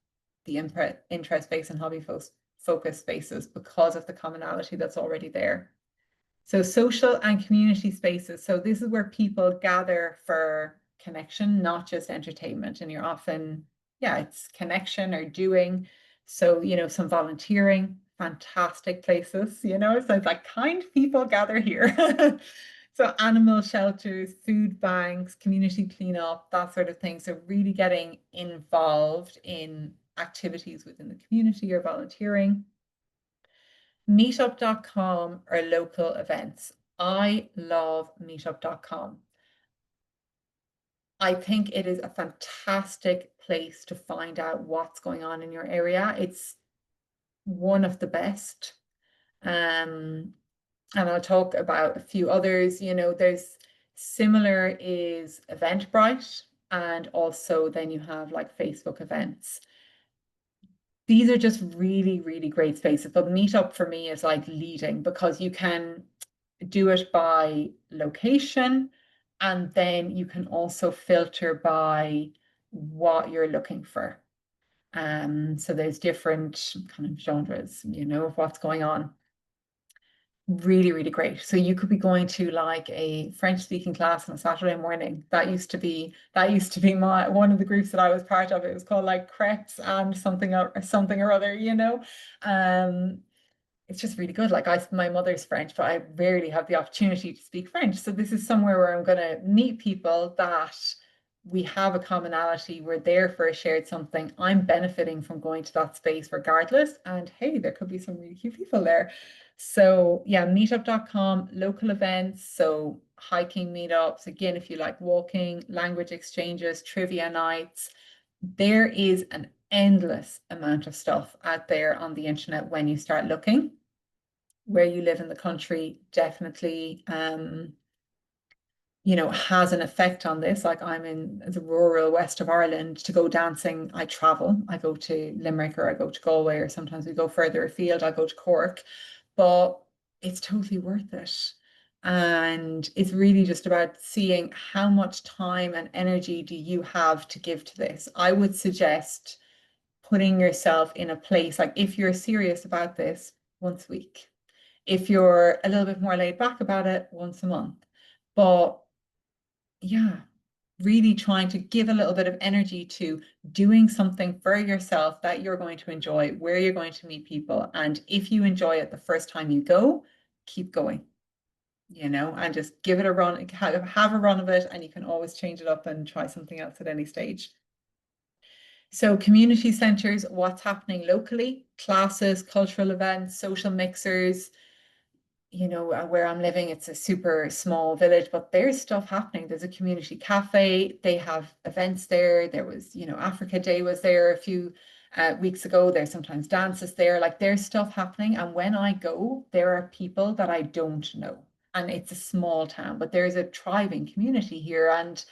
A: the interest-based and hobby-focused spaces because of the commonality that's already there. So social and community spaces. So this is where people gather for connection, not just entertainment. And you're often, yeah, it's connection or doing. So, some volunteering, fantastic places, so it's like kind people gather here. So animal shelters, food banks, community cleanup, that sort of thing. So really getting involved in activities within the community or volunteering. Meetup.com or local events. I love meetup.com. I think it is a fantastic place to find out what's going on in your area. It's one of the best. And I'll talk about a few others. There's similar is Eventbrite, and also then you have like Facebook events. These are just really, really great spaces. But Meetup for me is like leading because you can do it by location and then you can also filter by what you're looking for. So there's different kind of genres, of what's going on. Really, really great. So you could be going to like a French speaking class on a Saturday morning. That used to be my one of the groups that I was part of. It was called like Crepes and something or other, you know. Um, it's just really good. Like my mother's French, but I rarely have the opportunity to speak French. So this is somewhere where I'm going to meet people that we have a commonality. We're there for a shared something. I'm benefiting from going to that space regardless. And hey, there could be some really cute people there. So yeah, meetup.com, local events. So hiking meetups. Again, if you like walking, language exchanges, trivia nights, there is an endless amount of stuff out there on the internet when you start looking. Where you live in the country definitely has an effect on this. Like I'm in the rural west of Ireland. To go dancing, I travel. I go to Limerick or I go to Galway, or sometimes we go further afield. I go to Cork, but it's totally worth it. And it's really just about seeing how much time and energy do you have to give to this. I would suggest putting yourself in a place, like if you're serious about this, once a week. If you're a little bit more laid back about it, once a month. But yeah, really trying to give a little bit of energy to doing something for yourself that you're going to enjoy, where you're going to meet people. And if you enjoy it the first time you go, keep going, and just give it a run, have a run of it, and you can always change it up and try something else at any stage. So community centers, what's happening locally, classes, cultural events, social mixers. Where I'm living, it's a super small village, but there's stuff happening. There's a community cafe. They have events there. There was, Africa Day was there a few weeks ago. There's sometimes dances there. Like there's stuff happening. And when I go, there are people that I don't know. And it's a small town, but there's a thriving community here. And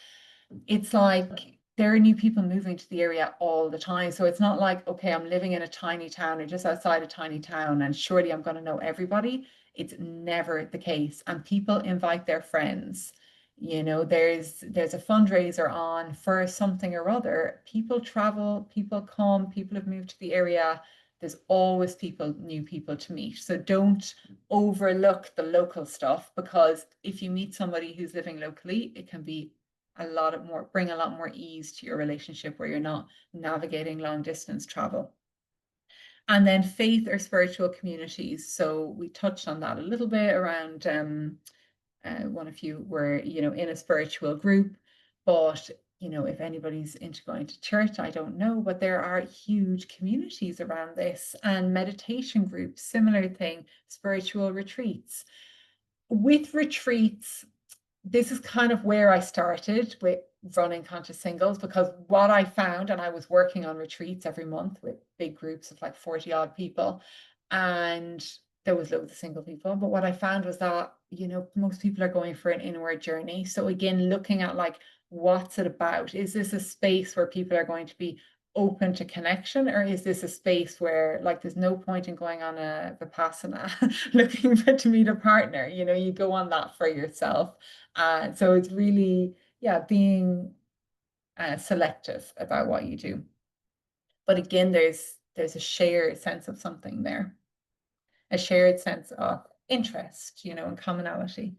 A: it's like there are new people moving to the area all the time. So it's not like, okay, I'm living in a tiny town or just outside a tiny town and surely I'm going to know everybody. It's never the case. And people invite their friends. There's a fundraiser on for something or other. People travel, people come, people have moved to the area. There's always new people to meet. So don't overlook the local stuff, because if you meet somebody who's living locally, it can be bring a lot more ease to your relationship where you're not navigating long distance travel. And then faith or spiritual communities. So we touched on that a little bit around one of you were, in a spiritual group, but if anybody's into going to church, I don't know, but there are huge communities around this, and meditation groups, similar thing, spiritual retreats. With retreats, this is kind of where I started with running Conscious Singles, because what I found, and I was working on retreats every month with big groups of like 40 odd people, and there was loads of single people. But what I found was that, most people are going for an inward journey. So again, looking at like, what's it about? Is this a space where people are going to be open to connection, or is this a space where like there's no point in going on a Vipassana looking for to meet a partner? You go on that for yourself. So it's really, yeah, being selective about what you do. But again, there's a shared sense of something there, a shared sense of interest, and commonality.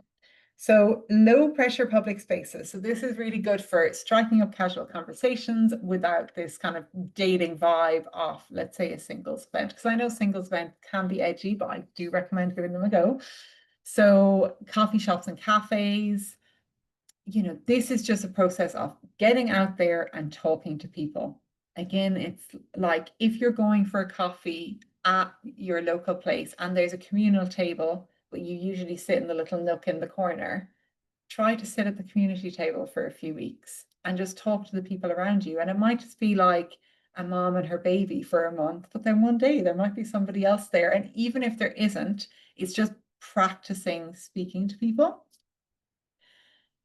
A: So low pressure public spaces. So this is really good for striking up casual conversations without this kind of dating vibe of, let's say, a singles event. Because I know singles event can be edgy, but I do recommend giving them a go. So coffee shops and cafes, this is just a process of getting out there and talking to people. Again, it's like if you're going for a coffee at your local place and there's a communal table, but you usually sit in the little nook in the corner, try to sit at the community table for a few weeks and just talk to the people around you. And it might just be like a mom and her baby for a month, but then one day there might be somebody else there. And even if there isn't, it's just practicing speaking to people.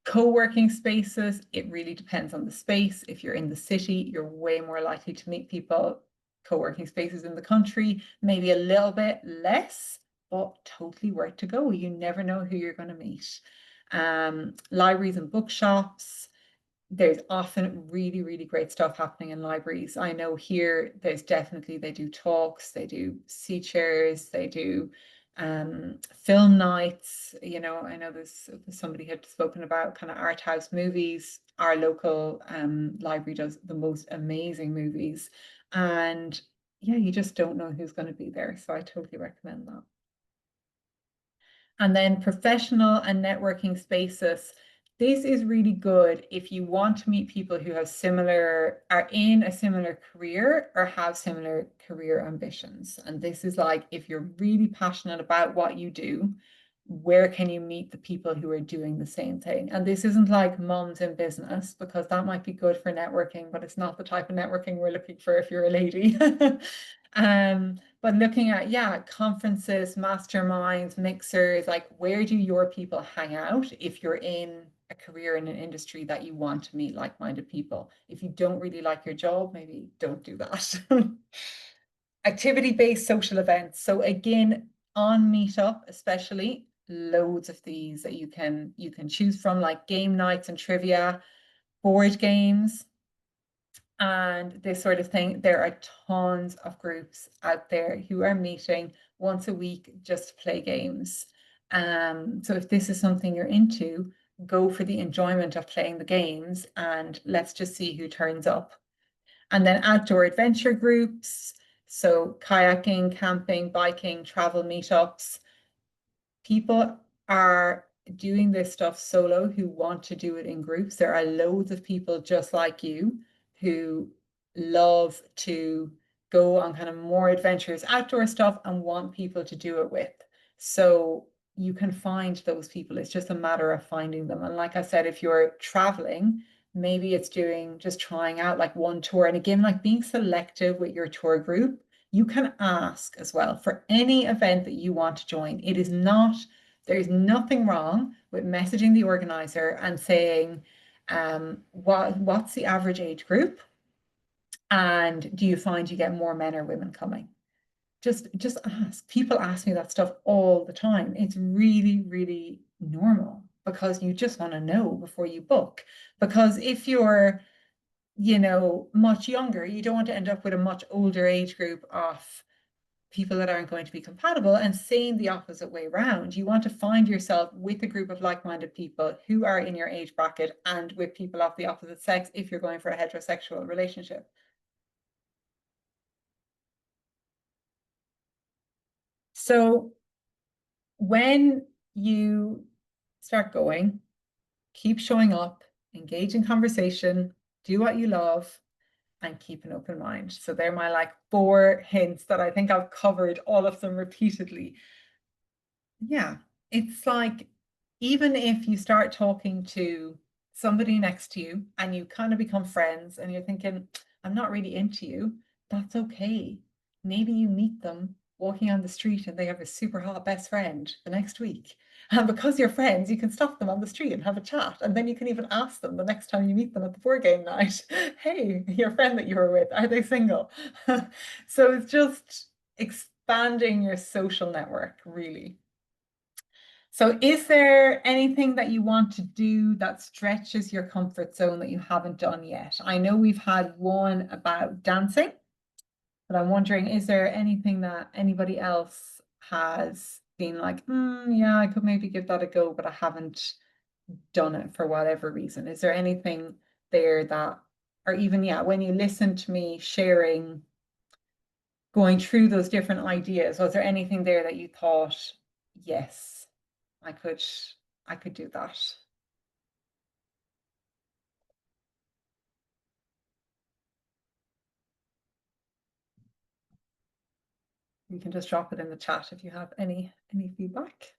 A: Co-working spaces, it really depends on the space. If you're in the city, you're way more likely to meet people. Co-working spaces in the country, maybe a little bit less, but totally worth to go. You never know who you're going to meet. Libraries and bookshops, there's often really, really great stuff happening in libraries. I know here they do talks, they do sea chairs, they do film nights. I know there's somebody had spoken about kind of art house movies. Our local library does the most amazing movies. And yeah, you just don't know who's going to be there. So I totally recommend that. And then professional and networking spaces. This is really good if you want to meet people who are in a similar career or have similar career ambitions. And this is like, if you're really passionate about what you do, where can you meet the people who are doing the same thing? And this isn't like moms in business, because that might be good for networking, but it's not the type of networking we're looking for if you're a lady. But looking at, yeah, conferences, masterminds, mixers, like where do your people hang out if you're in a career in an industry that you want to meet like-minded people? If you don't really like your job, maybe don't do that. Activity-based social events. So again, on Meetup, especially, loads of these that you can choose from, like game nights and trivia, board games, and this sort of thing. There are tons of groups out there who are meeting once a week just to play games. So if this is something you're into, go for the enjoyment of playing the games and let's just see who turns up. And then outdoor adventure groups, so kayaking, camping, biking, travel meetups. People are doing this stuff solo who want to do it in groups. There are loads of people just like you who love to go on kind of more adventurous outdoor stuff and want people to do it with. So you can find those people. It's just a matter of finding them. And like I said, if you're traveling, maybe it's doing just trying out like one tour. And again, like being selective with your tour group. You can ask as well for any event that you want to join. There's nothing wrong with messaging the organizer and saying, what's the average age group? And do you find you get more men or women coming? Just ask. People ask me that stuff all the time. It's really, really normal, because you just want to know before you book. Because if you're, much younger, you don't want to end up with a much older age group of people that aren't going to be compatible, and same the opposite way around. You want to find yourself with a group of like-minded people who are in your age bracket and with people of the opposite sex if you're going for a heterosexual relationship. So when you start going, keep showing up, engage in conversation, do what you love, and keep an open mind. So they're my like 4 hints that I think I've covered all of them repeatedly. Yeah, it's like, even if you start talking to somebody next to you and you kind of become friends and you're thinking, I'm not really into you, that's okay. Maybe you meet them walking on the street and they have a super hot best friend the next week. And because you're friends, you can stop them on the street and have a chat. And then you can even ask them the next time you meet them at the board game night, hey, your friend that you were with, are they single? So it's just expanding your social network, really. So is there anything that you want to do that stretches your comfort zone that you haven't done yet? I know we've had one about dancing, but I'm wondering, is there anything that anybody else has been like, yeah, I could maybe give that a go, but I haven't done it for whatever reason? Is there anything there that, or even, yeah, when you listen to me sharing, going through those different ideas, was there anything there that you thought, yes, I could I could do that? You can just drop it in the chat if you have any feedback.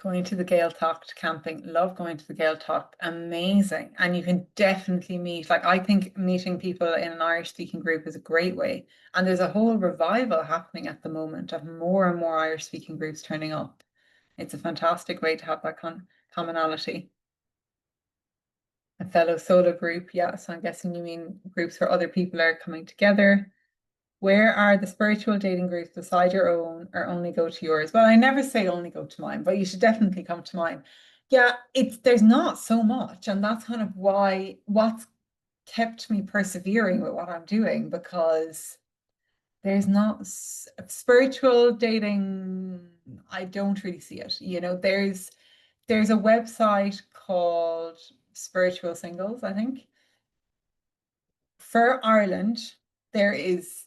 A: Going to the Gaeltacht camping, love going to the Gaeltacht, amazing. And you can definitely meet, like I think meeting people in an Irish speaking group is a great way. And there's a whole revival happening at the moment of more and more Irish speaking groups turning up. It's a fantastic way to have that commonality. A fellow solo group, yeah. So I'm guessing you mean groups where other people are coming together. Where are the spiritual dating groups beside your own, or only go to yours? Well, I never say only go to mine, but you should definitely come to mine. Yeah, there's not so much, and that's kind of what's kept me persevering with what I'm doing, because there's not spiritual dating. I don't really see it. There's a website called Spiritual Singles, I think. For Ireland, there is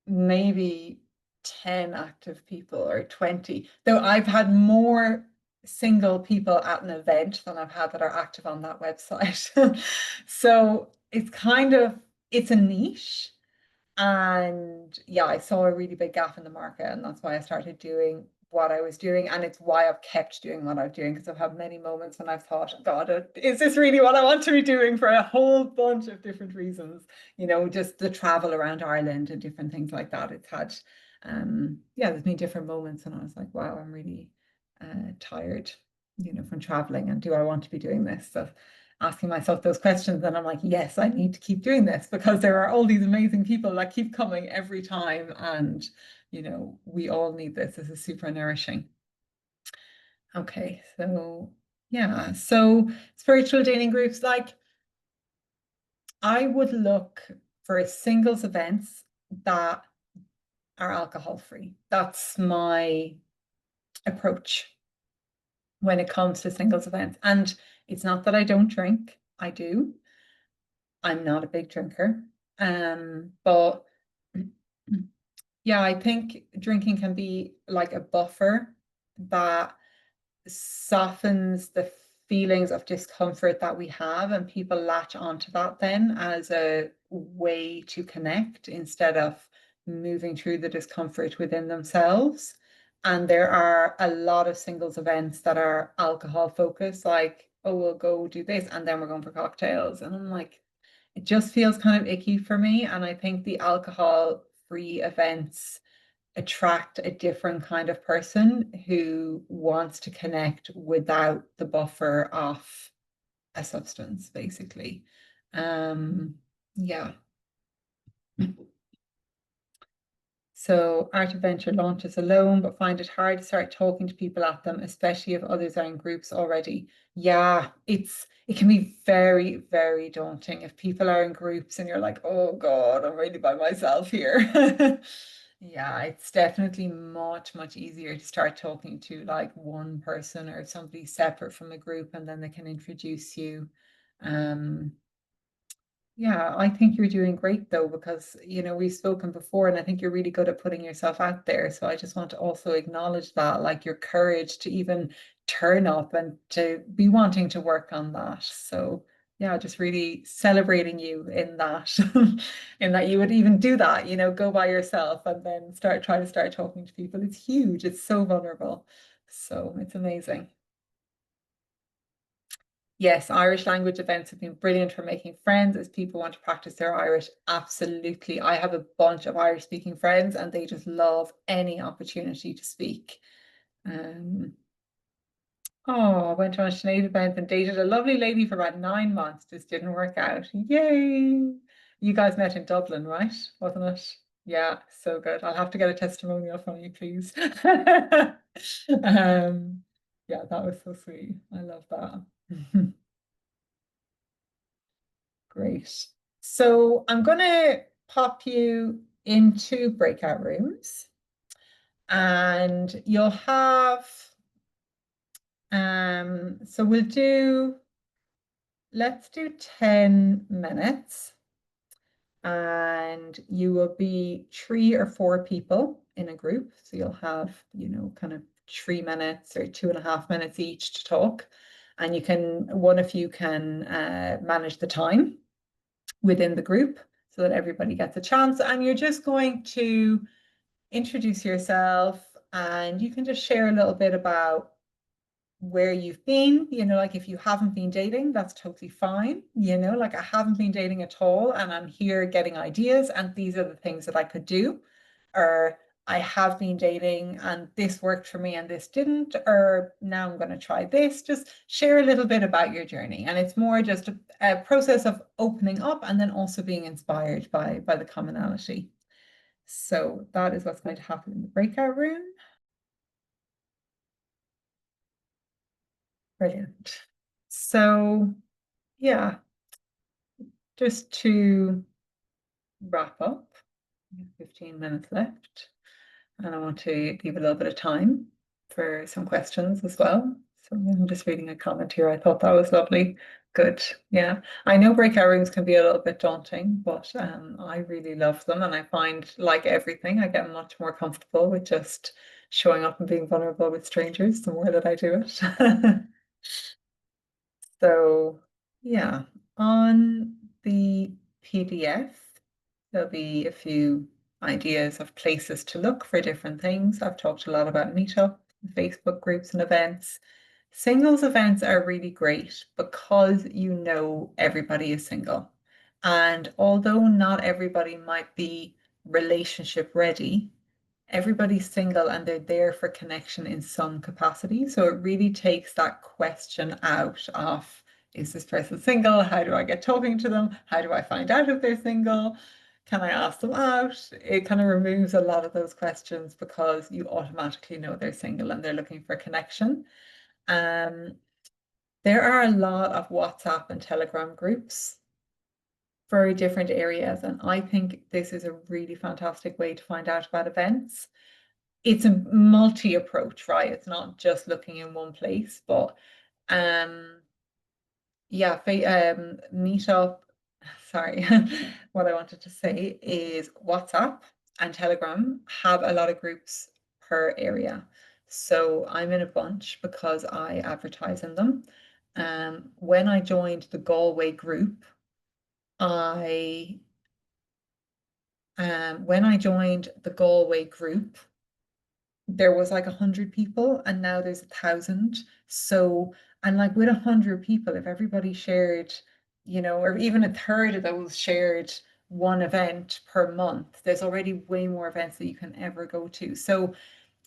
A: maybe 10 active people or 20, though I've had more single people at an event than I've had that are active on that website. So it's a niche. And yeah, I saw a really big gap in the market, and that's why I started doing what I was doing. And it's why I've kept doing what I'm doing, because I've had many moments when I've thought, God, is this really what I want to be doing, for a whole bunch of different reasons? Just the travel around Ireland and different things like that. Yeah, there's been different moments, and I was like, wow, I'm really tired, from traveling, and do I want to be doing this? So asking myself those questions, and I'm like, yes, I need to keep doing this, because there are all these amazing people that keep coming every time, and we all need this. This is super nourishing. Okay, so yeah, so spiritual dating groups, like, I would look for singles events that are alcohol free. That's my approach when it comes to singles events. And it's not that I don't drink, I do. I'm not a big drinker. But yeah, I think drinking can be like a buffer that softens the feelings of discomfort that we have, and people latch onto that then as a way to connect instead of moving through the discomfort within themselves. And there are a lot of singles events that are alcohol focused, like, oh, we'll go do this and then we're going for cocktails. And I'm like, it just feels kind of icky for me. And I think the alcohol-free events attract a different kind of person who wants to connect without the buffer of a substance, basically. Yeah. So Art Adventure launches alone, but find it hard to start talking to people at them, especially if others are in groups already. Yeah, it can be very, very daunting if people are in groups and you're like, oh God, I'm really by myself here. Yeah, it's definitely much, much easier to start talking to like one person or somebody separate from the group, and then they can introduce you. Um, yeah, I think you're doing great though, because we've spoken before, and I think you're really good at putting yourself out there. So I just want to also acknowledge that, like, your courage to even turn up and to be wanting to work on that. So yeah, just really celebrating you in that, in that you would even do that, go by yourself and then try to start talking to people. It's huge. It's so vulnerable. So it's amazing. Yes, Irish language events have been brilliant for making friends as people want to practice their Irish. Absolutely. I have a bunch of Irish speaking friends, and they just love any opportunity to speak. Um, oh, I went on a Sinead event and dated a lovely lady for about 9 months. Just didn't work out. Yay. You guys met in Dublin, right? Wasn't it? Yeah, so good. I'll have to get a testimonial from you, please. Yeah, that was so sweet. I love that. Great. So I'm going to pop you into breakout rooms, and you'll have, so let's do 10 minutes, and you will be 3 or 4 people in a group. So you'll have, kind of 3 minutes or 2.5 minutes each to talk. And one of you can manage the time within the group so that everybody gets a chance. And you're just going to introduce yourself, and you can just share a little bit about where you've been. Like, if you haven't been dating, that's totally fine. Like, I haven't been dating at all, and I'm here getting ideas, and these are the things that I could do. Or I have been dating and this worked for me and this didn't, or now I'm going to try this. Just share a little bit about your journey. And it's more just a process of opening up and then also being inspired by the commonality. So that is what's going to happen in the breakout room. Brilliant. So yeah, just to wrap up, 15 15 minutes left, and I want to leave a little bit of time for some questions as well. So I'm just reading a comment here. I thought that was lovely. Good. Yeah. I know breakout rooms can be a little bit daunting, but I really love them. And I find, like everything, I get much more comfortable with just showing up and being vulnerable with strangers the more that I do it. So, yeah, on the PDF, there'll be a few ideas of places to look for different things. I've talked a lot about Meetup, Facebook groups and events. Singles events are really great because you know everybody is single. And although not everybody might be relationship ready, everybody's single and they're there for connection in some capacity. So it really takes that question out of, is this person single? How do I get talking to them? How do I find out if they're single? Can I ask them out? It kind of removes a lot of those questions because you automatically know they're single and they're looking for connection. There are a lot of WhatsApp and Telegram groups for different areas, and I think this is a really fantastic way to find out about events. It's a multi-approach, right? It's not just looking in one place, but yeah, Meetup, sorry, what I wanted to say is WhatsApp and Telegram have a lot of groups per area. So I'm in a bunch because I advertise in them. When I joined the Galway group, I when I joined the Galway group, there was like 100 people and now there's 1,000. So, and like with 100 people, if everybody shared, or even a third of those shared one event per month, there's already way more events that you can ever go to. So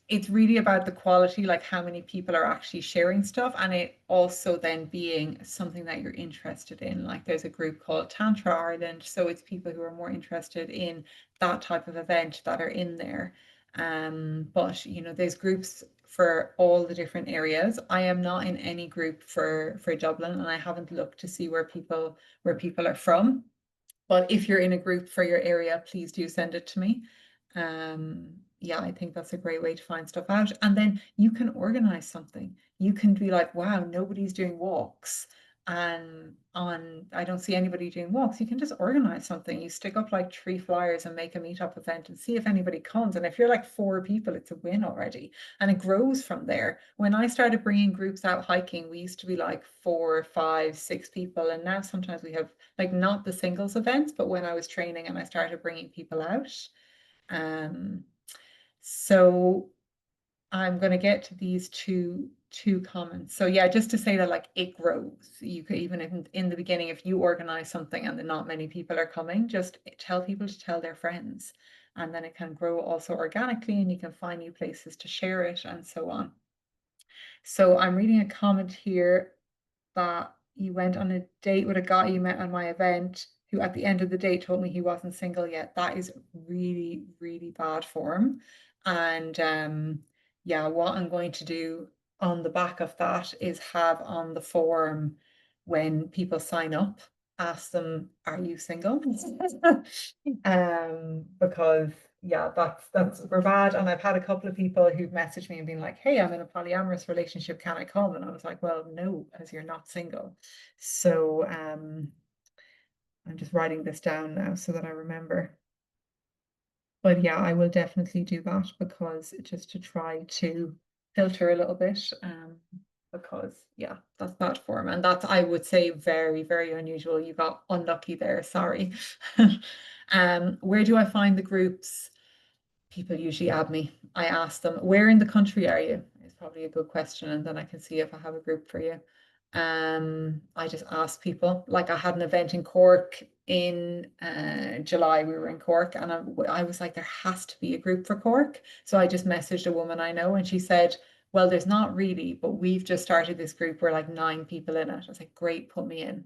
A: it's really about the quality, like how many people are actually sharing stuff, and it also then being something that you're interested in. Like there's a group called Tantra Ireland, so it's people who are more interested in that type of event that are in there. But there's groups for all the different areas. I am not in any group for Dublin, and I haven't looked to see where people are from. But if you're in a group for your area, please do send it to me. Yeah, I think that's a great way to find stuff out. And then you can organize something. You can be like, wow, nobody's doing walks. And I don't see anybody doing walks. You can just organize something. You stick up like 3 flyers and make a meetup event and see if anybody comes. And if you're like 4 people, it's a win already. And it grows from there. When I started bringing groups out hiking, we used to be like 4, 5, 6 people. And now sometimes we have like not the singles events, but when I was training and I started bringing people out. So I'm going to get to these two comments. So yeah, just to say that like it grows. You could even in the beginning, if you organize something and then not many people are coming, just tell people to tell their friends. And then it can grow also organically and you can find new places to share it and so on. So I'm reading a comment here that you went on a date with a guy you met on my event who at the end of the date told me he wasn't single yet. That is really, really bad form. And yeah, what I'm going to do on the back of that is have on the form when people sign up, ask them, are you single? Because yeah, that's super bad. And I've had a couple of people who've messaged me and been like, hey, I'm in a polyamorous relationship, can I come? And I was like, well, no, because you're not single. So I'm just writing this down now so that I remember. But yeah, I will definitely do that because just to try to filter a little bit. Because yeah, that's bad form. And that's, I would say, very, very unusual. You got unlucky there, sorry. Where do I find the groups? People usually add me. I ask them, where in the country are you? It's probably a good question, and then I can see if I have a group for you. I just ask people. Like I had an event in Cork in July. We were in Cork, and I was like, there has to be a group for Cork. So I just messaged a woman I know, and she said, well, there's not really, but we've just started this group. We're like 9 people in it. I was like, great, put me in.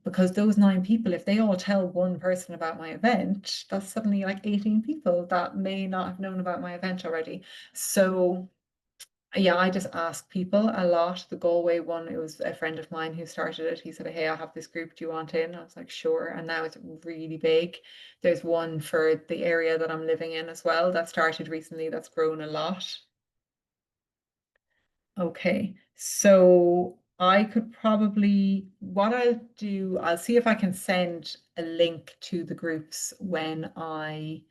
A: Because those 9 people, if they all tell one person about my event, that's suddenly like 18 people that may not have known about my event already. So Yeah, I just ask people a lot. The Galway one, it was a friend of mine who started it. He said, "Hey, I have this group. Do you want in?" I was like, "Sure." And now it's really big. There's one for the area that I'm living in as well that started recently that's grown a lot. Okay, so I could probably, what I'll do, I'll see if I can send a link to the groups when I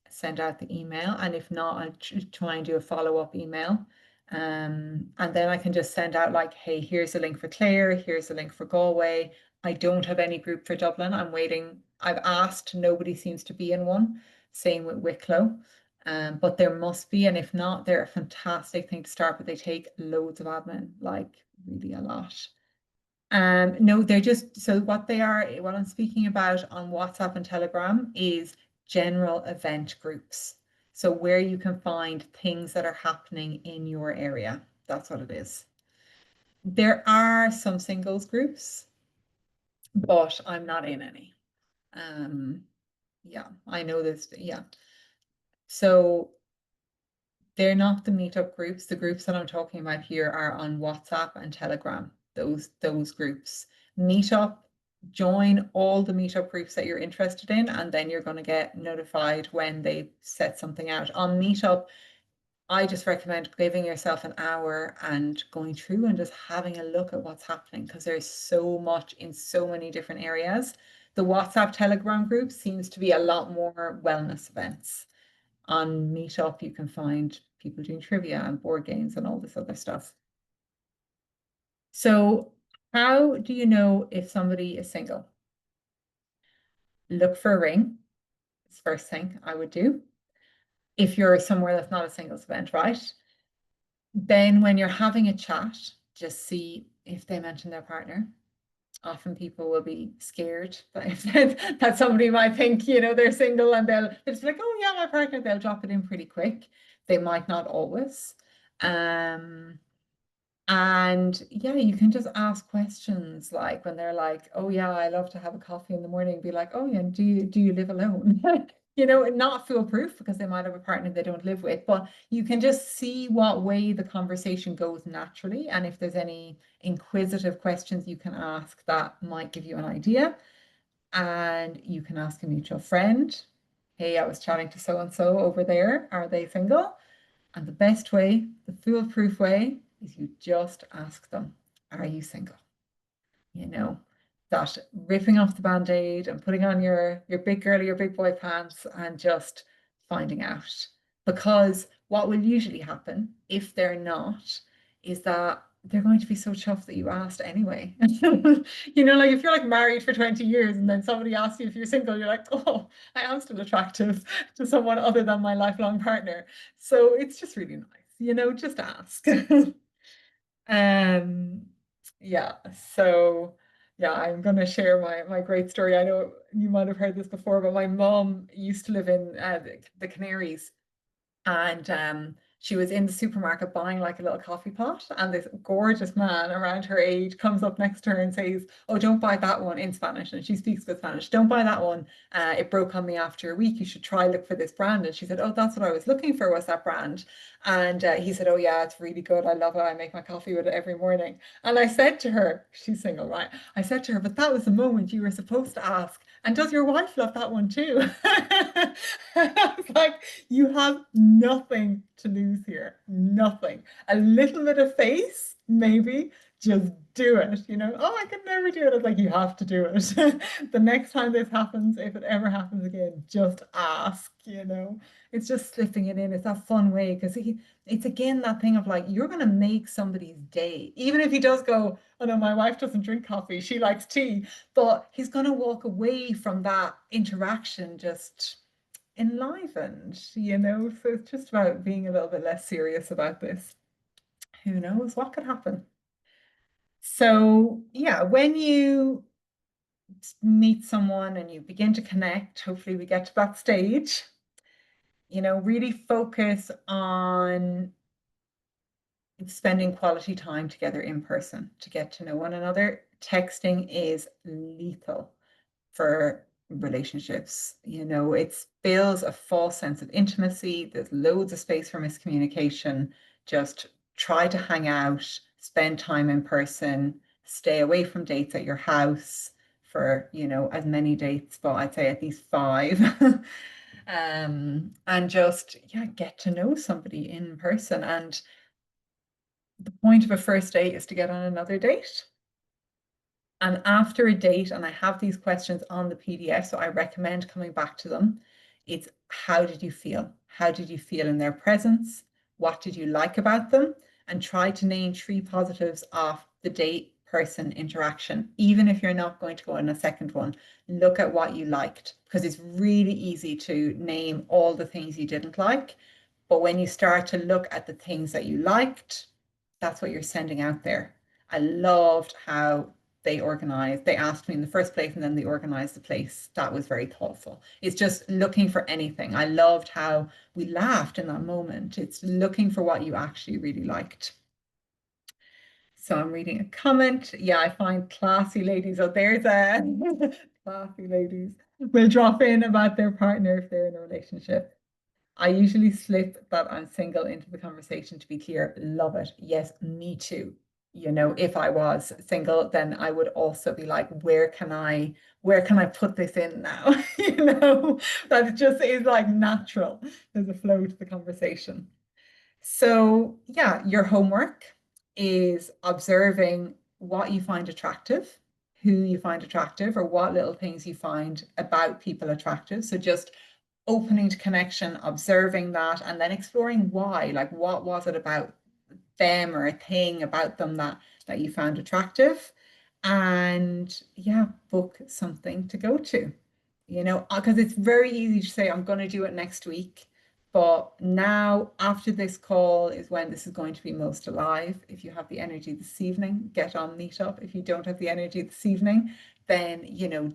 A: send out the email. And if not, I'll try and do a follow-up email. And then I can just send out like, hey, here's a link for Clare, here's a link for Galway. I don't have any group for Dublin. I'm waiting. I've asked, nobody seems to be in one. Same with Wicklow. But there must be, and if not, they're a fantastic thing to start, but they take loads of admin, like really a lot. No, they're just, so what they are, what I'm speaking about on WhatsApp and Telegram is general event groups. So where you can find things that are happening in your area. That's what it is. There are some singles groups, but I'm not in any. Um, yeah, I know this. Yeah. So they're not the meetup groups. The groups that I'm talking about here are on WhatsApp and Telegram, those groups. Meetup, join all the meetup groups that you're interested in, and then you're going to get notified when they set something out. On Meetup, I just recommend giving yourself an hour and going through and just having a look at what's happening because there's so much in so many different areas. The WhatsApp Telegram group seems to be a lot more wellness events. On Meetup, you can find people doing trivia and board games and all this other stuff. So how do you know if somebody is single? Look for a ring. It's the first thing I would do. If you're somewhere that's not a singles event, right? Then when you're having a chat, just see if they mention their partner. Often people will be scared that somebody might think, they're single and they'll just be like, oh yeah, my partner, they'll drop it in pretty quick. They might not always. Um, And yeah, you can just ask questions like when they're like, "Oh yeah, I love to have a coffee in the morning," be like, "Oh yeah, do you live alone?" Not foolproof because they might have a partner they don't live with, but you can just see what way the conversation goes naturally. And if there's any inquisitive questions you can ask that might give you an idea. And you can ask a mutual friend, "Hey, I was chatting to so and so over there. Are they single?" And the best way, the foolproof way, is you just ask them, are you single? You know, that ripping off the band-aid and putting on your big girl or your big boy pants and just finding out. Because what will usually happen if they're not is that they're going to be so chuffed that you asked anyway. Like if you're like married for 20 years and then somebody asks you if you're single, you're like, oh, I am still attractive to someone other than my lifelong partner. So it's just really nice, just ask. Um, yeah, so yeah, I'm gonna share my great story. I know you might have heard this before, but my mom used to live in the Canaries, and she was in the supermarket buying like a little coffee pot, and this gorgeous man around her age comes up next to her and says, "Oh, don't buy that one," in Spanish, and she speaks good Spanish. "Don't buy that one. It broke on me after a week. You should try look for this brand." And she said, "Oh, that's what I was looking for, was that brand." And he said, "Oh yeah, it's really good. I love it. I make my coffee with it every morning." And I said to her, she's single, right? I said to her, "But that was the moment you were supposed to ask. And does your wife love that one too?" I was like, you have nothing to lose here. Nothing. A little bit of face, maybe. Just do it. Oh, I could never do it. It's like, you have to do it. The next time this happens, if it ever happens again, just ask. It's just slipping it in. It's that fun way because it's again that thing of like, you're going to make somebody's day. Even if he does go, "Oh no, my wife doesn't drink coffee. She likes tea." But he's going to walk away from that interaction just enlivened. So it's just about being a little bit less serious about this. Who knows what could happen? So, yeah, when you meet someone and you begin to connect, hopefully we get to that stage, really focus on spending quality time together in person to get to know one another. Texting is lethal for relationships. It builds a false sense of intimacy. There's loads of space for miscommunication. Just try to hang out, spend time in person, stay away from dates at your house for, as many dates, but I'd say at least five. And just, yeah, get to know somebody in person. And the point of a first date is to get on another date. And after a date, and I have these questions on the PDF, so I recommend coming back to them. It's how did you feel? How did you feel in their presence? What did you like about them? And try to name 3 positives of the date person interaction. Even if you're not going to go on a second one, look at what you liked, because it's really easy to name all the things you didn't like. But when you start to look at the things that you liked, that's what you're sending out there. I loved how they organized. They asked me in the first place and then they organized the place. That was very thoughtful. It's just looking for anything. I loved how we laughed in that moment. It's looking for what you actually really liked. So I'm reading a comment. Yeah, I find classy ladies. Oh, there's a classy ladies will drop in about their partner if they're in a relationship. I usually slip that I'm single into the conversation to be clear. Love it. Yes, me too. If I was single, then I would also be like, where can I put this in now? That it just is like natural. There's a flow to the conversation. So yeah, your homework is observing what you find attractive, who you find attractive, or what little things you find about people attractive. So just opening to connection, observing that, and then exploring why. Like, what was it about them or a thing about them that you found attractive? And yeah, book something to go to. Because it's very easy to say, I'm going to do it next week. But now, after this call, is when this is going to be most alive. If you have the energy this evening, get on Meetup. If you don't have the energy this evening, then,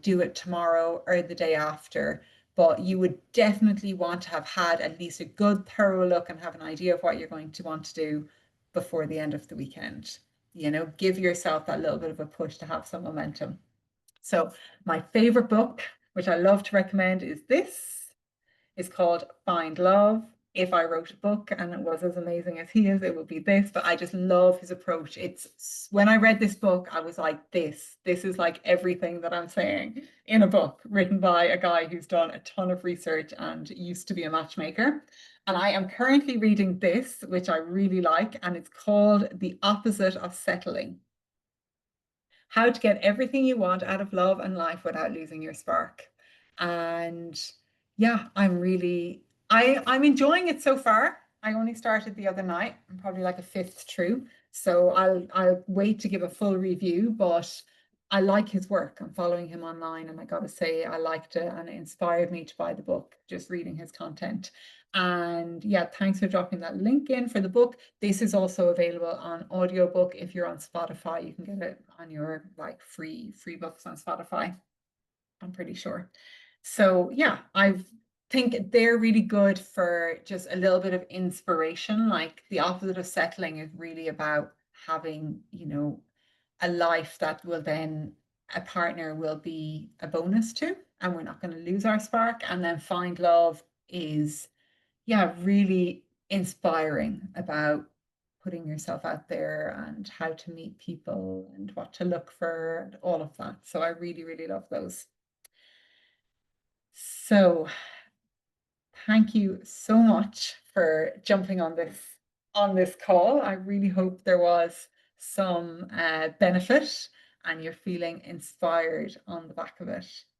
A: do it tomorrow or the day after. But you would definitely want to have had at least a good, thorough look and have an idea of what you're going to want to do before the end of the weekend. Give yourself that little bit of a push to have some momentum. So, my favorite book, which I love to recommend, is this. It's called Find Love. If I wrote a book and it was as amazing as he is, it would be this. But I just love his approach. It's when I read this book, I was like, this is like everything that I'm saying in a book written by a guy who's done a ton of research and used to be a matchmaker. And I am currently reading this, which I really like, and it's called The Opposite of Settling: How to Get Everything You Want Out of Love and Life Without Losing Your Spark. And yeah, I'm enjoying it so far. I only started the other night. I'm probably like a fifth through. So I'll wait to give a full review, but I like his work. I'm following him online, and I gotta say I liked it and it inspired me to buy the book, just reading his content. And yeah, thanks for dropping that link in for the book. This is also available on audiobook. If you're on Spotify, you can get it on your like free books on Spotify, I'm pretty sure. So yeah, I think they're really good for just a little bit of inspiration. Like, The Opposite of Settling is really about having, a life that will then a partner will be a bonus to, and we're not going to lose our spark. And then Find Love is, yeah, really inspiring about putting yourself out there and how to meet people and what to look for and all of that. So I really, really love those. So thank you so much for jumping on this call. I really hope there was some benefit and you're feeling inspired on the back of it.